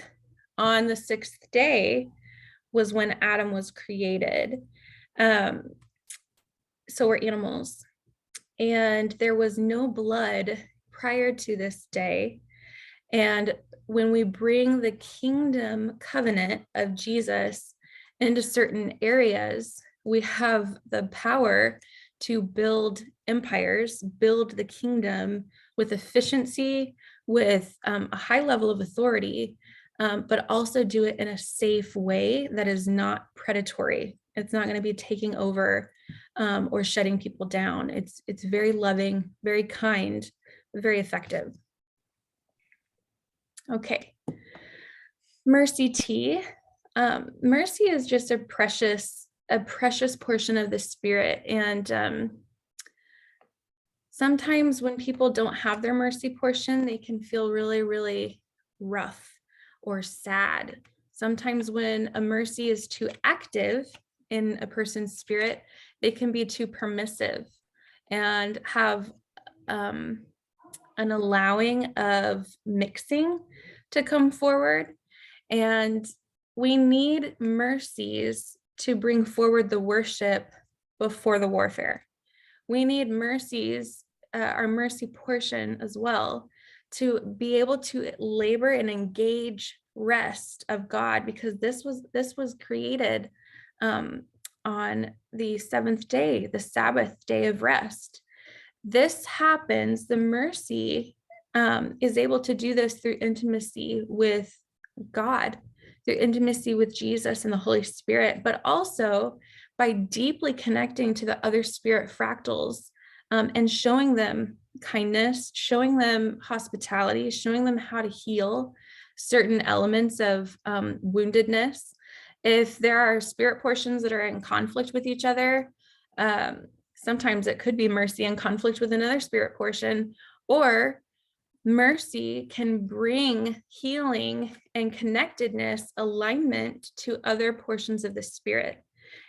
on the sixth day was when Adam was created. So we're animals. And there was no blood prior to this day. And when we bring the kingdom covenant of Jesus into certain areas, we have the power to build empires, build the kingdom with efficiency, with a high level of authority, but also do it in a safe way that is not predatory. It's not going to be taking over or shutting people down. It's very loving, very kind, very effective. Okay. Mercy tea. Mercy is just a precious portion of the Spirit. And sometimes when people don't have their mercy portion, they can feel really, really rough or sad. Sometimes when a mercy is too active in a person's spirit, they can be too permissive and have an allowing of mixing to come forward. And we need mercies to bring forward the worship before the warfare. We need mercies, our mercy portion as well, to be able to labor and engage rest of God, because this was created on the seventh day, the Sabbath day of rest. This happens, the mercy is able to do this through intimacy with God, through intimacy with Jesus and the Holy Spirit, but also by deeply connecting to the other spirit fractals and showing them kindness, showing them hospitality, showing them how to heal certain elements of woundedness. If there are spirit portions that are in conflict with each other, sometimes it could be mercy in conflict with another spirit portion, or mercy can bring healing and connectedness, alignment to other portions of the Spirit.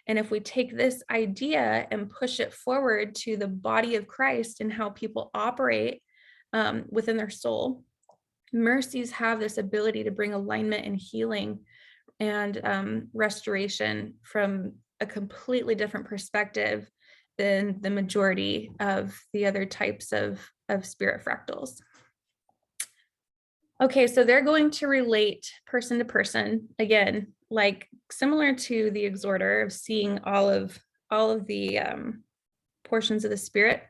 And if we take this idea and push it forward to the body of Christ and how people operate within their soul, mercies have this ability to bring alignment and healing and restoration from a completely different perspective than the majority of the other types of spirit fractals. Okay, so they're going to relate person to person, again, like similar to the exhorter of seeing all of the portions of the Spirit.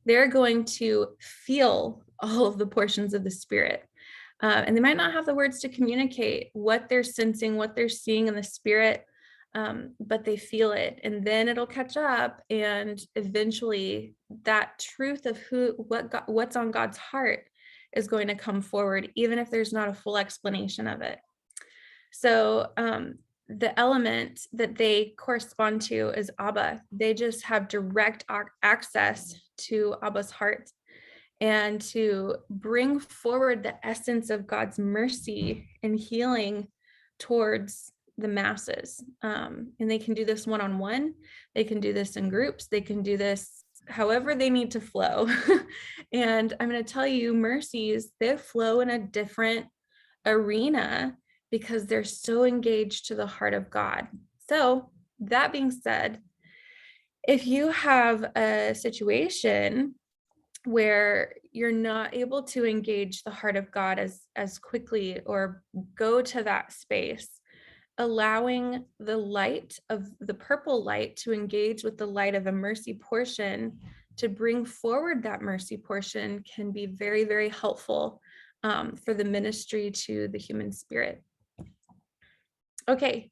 They're going to feel all of the portions of the Spirit. And they might not have the words to communicate what they're sensing, what they're seeing in the Spirit, but they feel it, and then it'll catch up, and eventually that truth of what's on God's heart is going to come forward, even if there's not a full explanation of it. So the element that they correspond to is Abba. They just have direct access to Abba's heart, and to bring forward the essence of God's mercy and healing towards the masses. And they can do this one-on-one, they can do this in groups, they can do this however they need to flow. And I'm going to tell you, mercies, they flow in a different arena because they're so engaged to the heart of God. So that being said, if you have a situation where you're not able to engage the heart of God as quickly, or go to that space, allowing the light of the purple light to engage with the light of a mercy portion to bring forward that mercy portion can be very, very helpful for the ministry to the human spirit. Okay,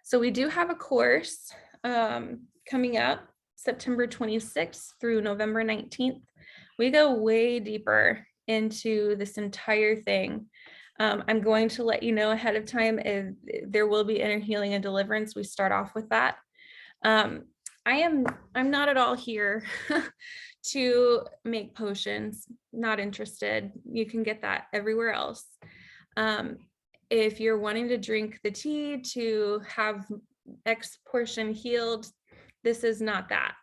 so we do have a course coming up September 26th through November 19th. We go way deeper into this entire thing. I'm going to let you know ahead of time if there will be inner healing and deliverance. We start off with that. I'm not at all here to make potions, not interested. You can get that everywhere else. If you're wanting to drink the tea to have X portion healed, this is not that.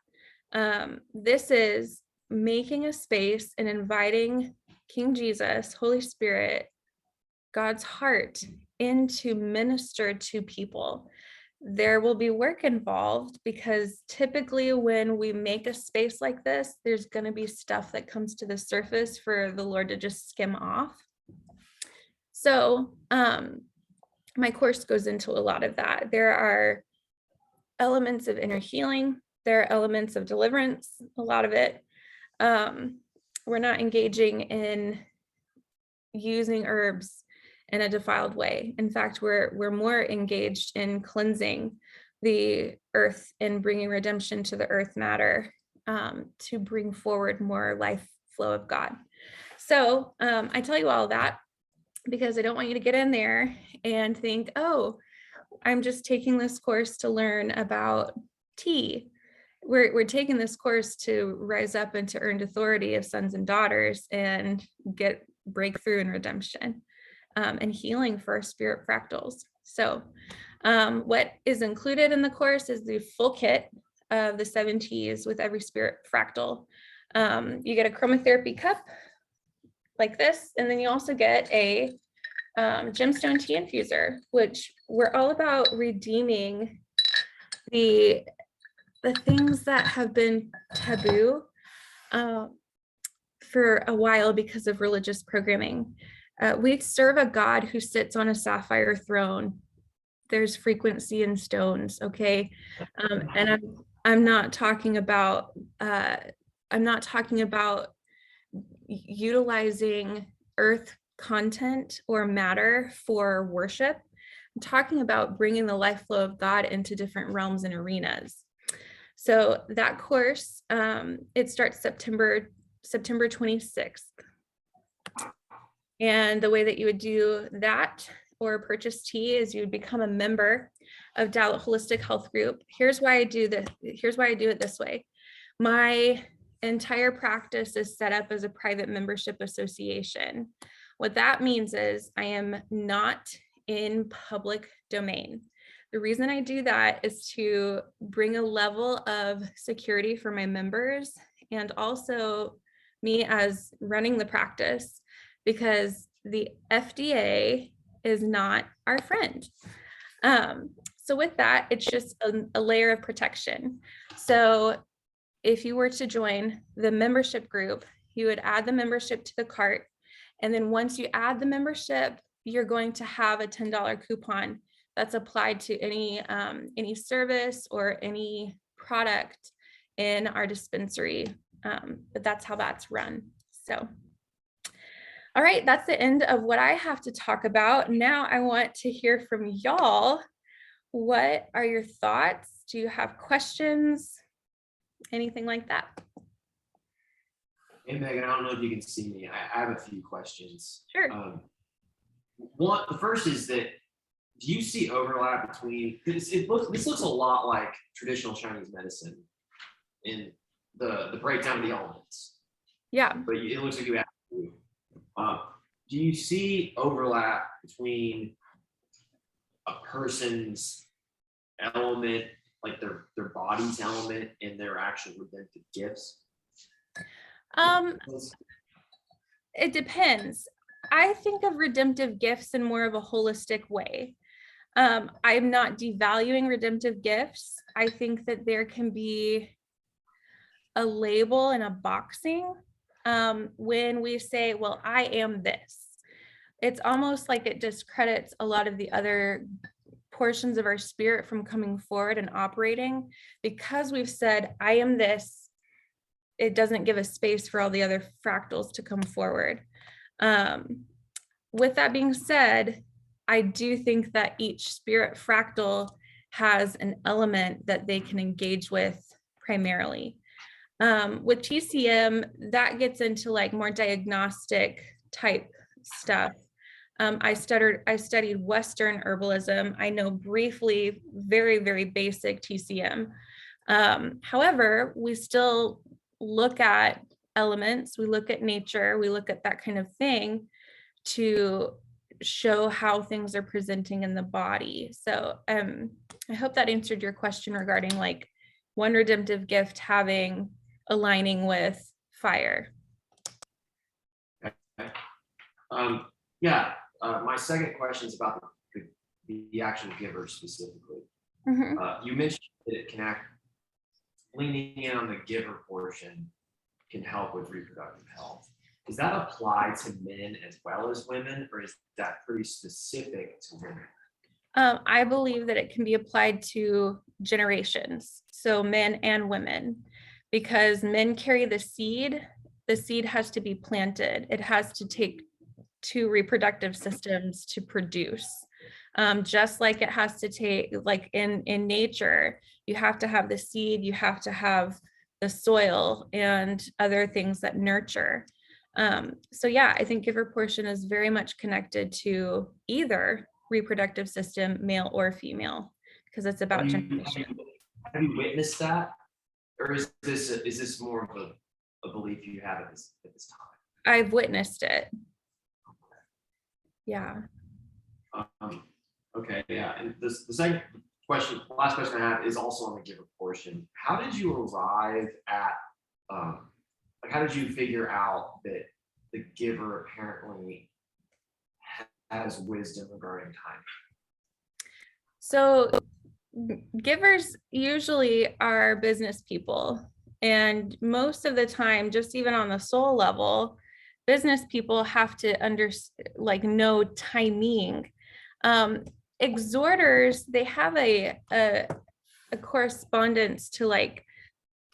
This is making a space and inviting King Jesus, Holy Spirit, God's heart in to minister to people. There will be work involved because typically when we make a space like this, there's going to be stuff that comes to the surface for the Lord to just skim off. So my course goes into a lot of that. There are elements of inner healing. There are elements of deliverance, a lot of it. We're not engaging in using herbs in a defiled way. In fact, we're more engaged in cleansing the earth and bringing redemption to the earth matter, to bring forward more life flow of God. So I tell you all that because I don't want you to get in there and think, oh, I'm just taking this course to learn about tea. We're taking this course to rise up into earned authority of sons and daughters and get breakthrough and redemption, and healing for our spirit fractals. So what is included in the course is the full kit of the 7 teas with every spirit fractal. You get a chromotherapy cup like this, and then you also get a gemstone tea infuser, which we're all about redeeming the things that have been taboo for a while because of religious programming. We serve a God who sits on a sapphire throne. There's frequency in stones, okay? And I'm not talking about utilizing earth content or matter for worship. I'm talking about bringing the life flow of God into different realms and arenas. So that course, it starts September 26th. And the way that you would do that or purchase tea is you would become a member of Dalit Holistic Health Group. Here's why I do this. Here's why I do it this way. My entire practice is set up as a private membership association. What that means is I am not in public domain. The reason I do that is to bring a level of security for my members and also me as running the practice, because the FDA is not our friend. So with that, it's just a layer of protection. So if you were to join the membership group, you would add the membership to the cart. And then once you add the membership, you're going to have a $10 coupon that's applied to any service or any product in our dispensary. But that's how that's run. So, all right, that's the end of what I have to talk about. Now I want to hear from y'all. What are your thoughts? Do you have questions? Anything like that? Hey Megan, I don't know if you can see me. I have a few questions. Sure. The first is that, do you see overlap between, this looks a lot like traditional Chinese medicine in the breakdown of the elements. Yeah. But it looks like you have to. Do you see overlap between a person's element, like their body's element, and their actual redemptive gifts? It depends. I think of redemptive gifts in more of a holistic way. I'm not devaluing redemptive gifts. I think that there can be a label and a boxing when we say, well, I am this. It's almost like it discredits a lot of the other portions of our spirit from coming forward and operating. Because we've said, I am this, it doesn't give a space for all the other fractals to come forward. With that being said, I do think that each spirit fractal has an element that they can engage with primarily. With TCM, that gets into like more diagnostic type stuff. I studied Western herbalism. I know briefly, very, very basic TCM. However, we still look at elements, we look at nature, we look at that kind of thing to show how things are presenting in the body. So I hope that answered your question regarding like one redemptive gift aligning with fire. My second question is about the actual giver specifically. Mm-hmm. You mentioned that it can act, leaning in on the giver portion can help with reproductive health. Does that apply to men as well as women, or is that pretty specific to women? I believe that it can be applied to generations, so men and women, because men carry the seed. The seed has to be planted. It has to take two reproductive systems to produce. Just like it has to take, like in nature, you have to have the seed, you have to have the soil and other things that nurture. So yeah, I think giver portion is very much connected to either reproductive system, male or female, because it's about generation. Have you witnessed that? Or is this more of a belief you have at this time? I've witnessed it. Yeah. Okay, yeah, and the second question, last question I have is also on the giver portion. How did you arrive at, like, how did you figure out that the giver apparently has wisdom regarding time? So givers usually are business people, and most of the time, just even on the soul level, business people have to know timing. Exhorters, they have a correspondence to like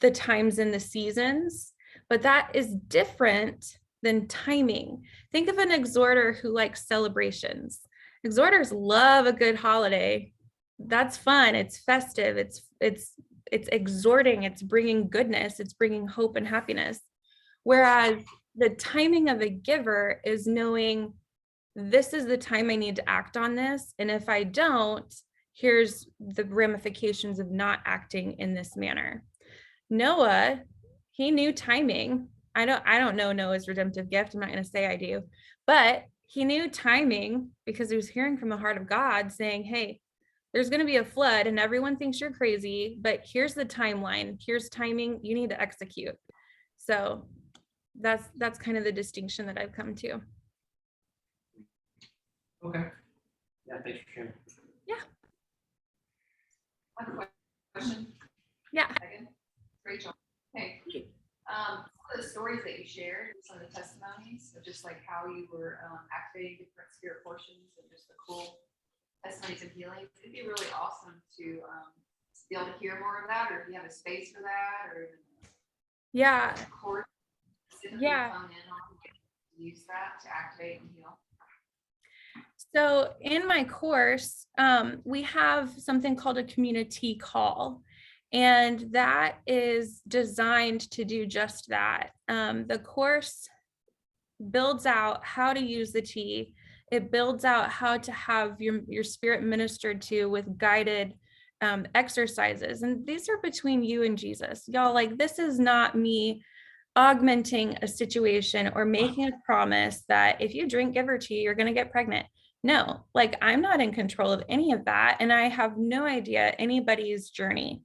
the times and the seasons, but that is different than timing. Think of an exhorter who likes celebrations. Exhorters love a good holiday. That's fun. It's festive. It's exhorting. It's bringing goodness. It's bringing hope and happiness. Whereas the timing of a giver is knowing this is the time I need to act on this. And if I don't, here's the ramifications of not acting in this manner. Noah, he knew timing. I don't know Noah's redemptive gift. I'm not going to say I do, but he knew timing because he was hearing from the heart of God saying, hey, there's going to be a flood and everyone thinks you're crazy, but here's the timeline. Here's timing. You need to execute. So that's kind of the distinction that I've come to. Okay. Yeah, thanks for sharing. Yeah. I have a question. Yeah. Megan, Rachel. Hey. Some of the stories that you shared, some of the testimonies of just like how you were activating different spirit portions and just the cool testimonies of healing. It'd be really awesome to be able to hear more of that, or if you have a space for that, or Yeah. course. Yeah. Come in on use that to activate and heal. So in my course, we have something called a community call, and that is designed to do just that. The course builds out how to use the tea. It builds out how to have your spirit ministered to with guided exercises. And these are between you and Jesus. Y'all, like, this is not me augmenting a situation or making a promise that if you drink giver tea, you're going to get pregnant. No, like, I'm not in control of any of that. And I have no idea anybody's journey.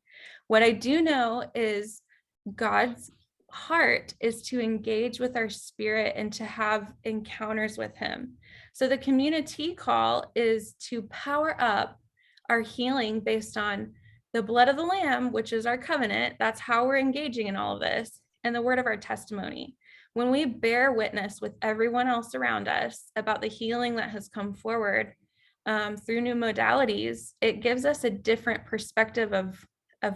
What I do know is God's heart is to engage with our spirit and to have encounters with him. So the community call is to power up our healing based on the blood of the Lamb, which is our covenant. That's how we're engaging in all of this, and the word of our testimony. When we bear witness with everyone else around us about the healing that has come forward through new modalities, it gives us a different perspective of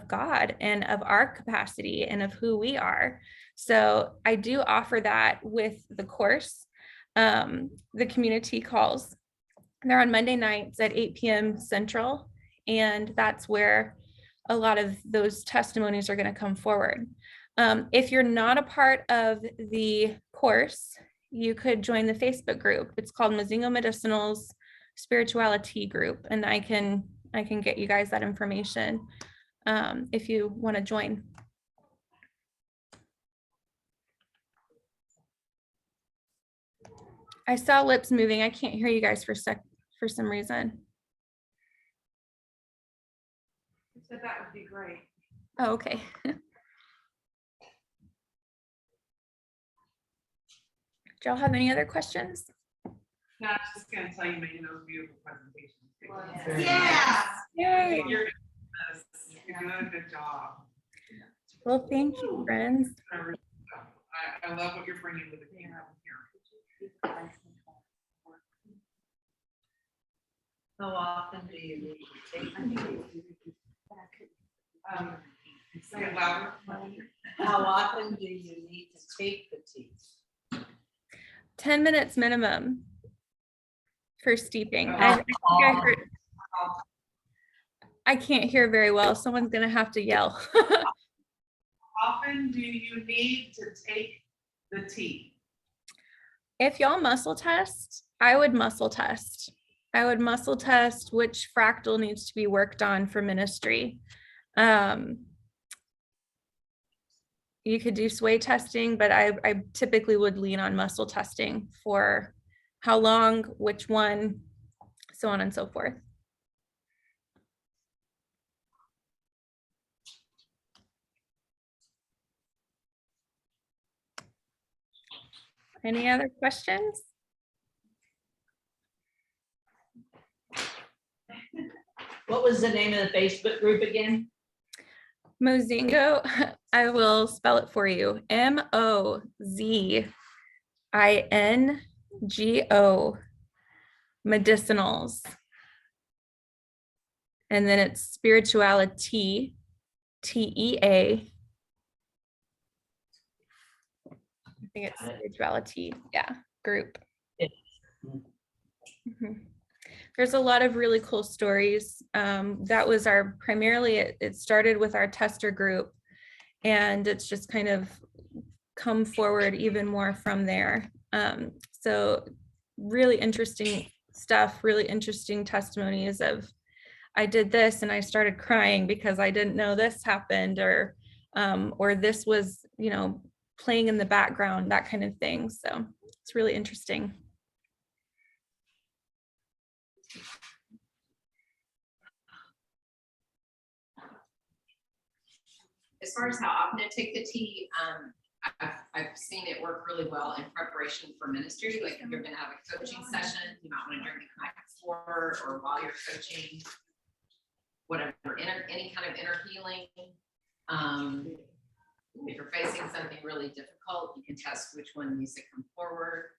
God and of our capacity and of who we are. So I do offer that with the course. The community calls, they're on Monday nights at 8 p.m. Central, and that's where a lot of those testimonies are going to come forward. If you're not a part of the course, you could join the Facebook group. It's called Mozingo Medicinal's Spirituality Group, and I can get you guys that information if you want to join. I saw lips moving. I can't hear you guys for some reason. I said that would be great. Oh, okay. Do y'all have any other questions? No, I was just gonna tell you, making those beautiful presentations. Well, Very yeah. nice. Yay. You're doing a good job. Well, thank you, friends. I love what you're bringing to the camera here. How often do you need to take the tea? Say it louder. How often do you need to take the tea? 10 minutes minimum for steeping. I can't hear very well. Someone's gonna have to yell. Often do you need to take the tea? If y'all muscle test, I would muscle test. I would muscle test which fractal needs to be worked on for ministry. You could do sway testing, but I typically would lean on muscle testing for how long, which one, so on and so forth. Any other questions? What was the name of the Facebook group again? Mozingo, I will spell it for you. MOZINGO, medicinals. And then it's spirituality, TEA. I think it's spirituality, yeah, group. Yeah. Mhm. There's a lot of really cool stories. That was our primarily, it started with our tester group, and it's just kind of come forward even more from there. So really interesting stuff, really interesting testimonies of, I did this and I started crying because I didn't know this happened, or this was, playing in the background, that kind of thing. So it's really interesting. As far as how often I take the tea, I've seen it work really well in preparation for ministry. Like if you're gonna have a coaching session, you might want to drink it night before or while you're coaching, whatever, any kind of inner healing. If you're facing something really difficult, you can test which one needs to come forward,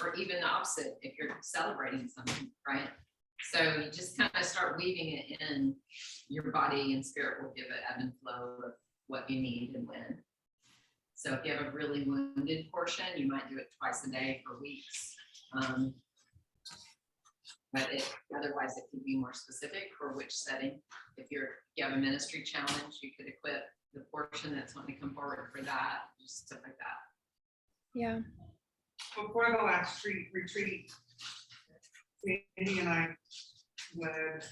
or even the opposite if you're celebrating something, right? So you just kind of start weaving it in, your body and spirit will give it ebb and flow of what you need and when. So if you have a really wounded portion, you might do it twice a day for weeks. But otherwise it could be more specific for which setting. If you have a ministry challenge, you could equip the portion that's wanting to come forward for that, just stuff like that. Yeah. Before the last retreat, Sandy and I would,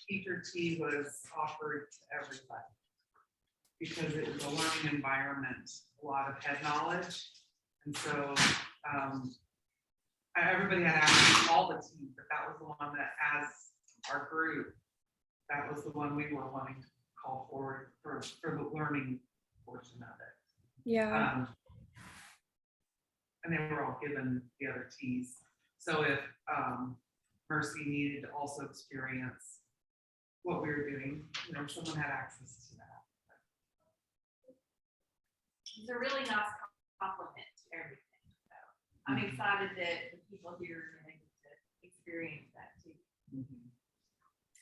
teacher tea was offered to everybody because it was a learning environment, a lot of head knowledge. And so everybody had access to all the tea, but that was the one that, as our group, that was the one we were wanting to call forward for the learning portion of it. Yeah. And they were all given the other teas. So if Mercy needed to also experience what we were doing, someone had access to that. It's a really nice compliment to everything. So I'm excited that the people here are able to experience that too.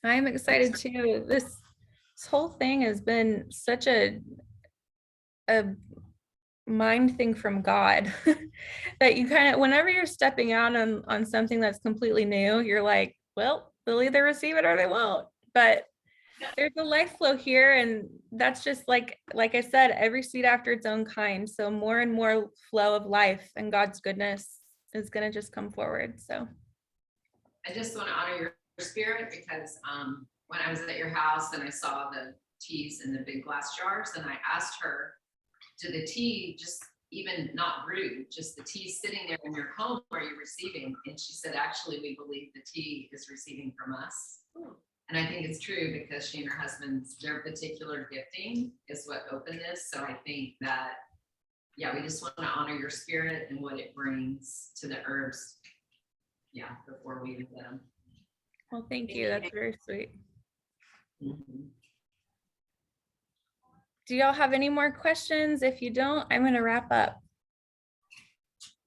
I'm excited too. This whole thing has been such a mind thing from God that you kind of, whenever you're stepping out on something that's completely new, you're like, well, they'll either receive it or they won't. But there's a life flow here, and that's just like I said, every seed after its own kind. So more and more flow of life and God's goodness is going to just come forward. So I just want to honor your spirit because when I was at your house and I saw the teas in the big glass jars, and I asked her, do the tea just even not brewed, just the tea sitting there in your home, are you receiving? And she said, actually, we believe the tea is receiving from us. And I think it's true because she and her husband's, their particular gifting is what opened this. So I think that, yeah, we just want to honor your spirit and what it brings to the herbs. Yeah, before we eat them. well, thank you. That's very sweet. Do y'all have any more questions? If you don't, I'm going to wrap up.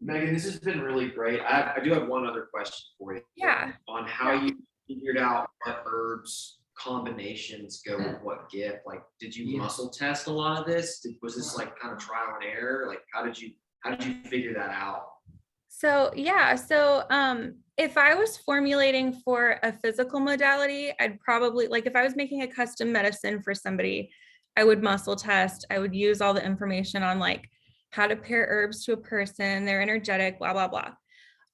Megan, this has been really great. I do have one other question for you. Yeah. On how you figured out what herbs combinations go with what gift. Like, did you muscle test a lot of this? Was this like kind of trial and error? Like, how did you figure that out? So yeah, so if I was formulating for a physical modality, I'd probably, like if I was making a custom medicine for somebody, I would muscle test. I would use all the information on like how to pair herbs to a person, they're energetic, blah, blah, blah.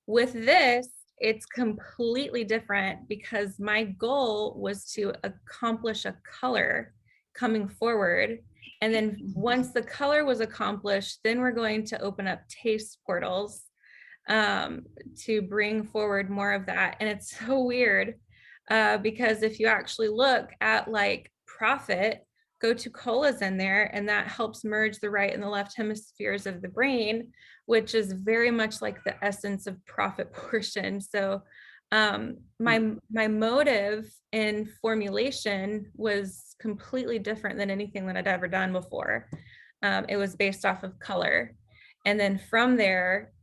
With this, it's completely different because my goal was to accomplish a color coming forward. And then once the color was accomplished, then we're going to open up taste portals to bring forward more of that. And it's so weird because if you actually look at like profit, Gotu-Kola is in there, and that helps merge the right and the left hemispheres of the brain, which is very much like the essence of profit portion. So my motive in formulation was completely different than anything that I'd ever done before. It was based off of color. And then from there,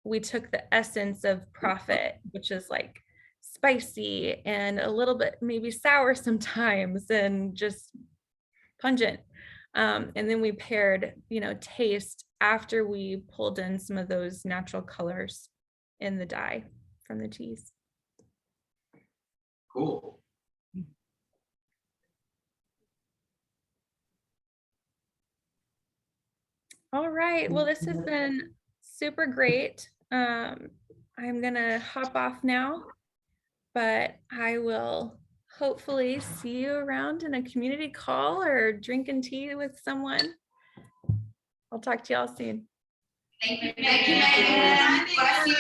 we took the essence of profit, which is like spicy and a little bit maybe sour sometimes and just pungent. And then we paired, taste after we pulled in some of those natural colors in the dye from the teas. Cool. All right, well, this has been super great. I'm gonna hop off now, but I will hopefully see you around in a community call or drinking tea with someone. I'll talk to y'all soon. Thank you. Thank you, Megan. Bless you.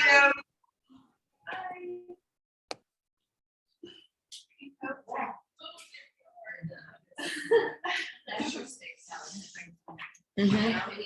Mhm.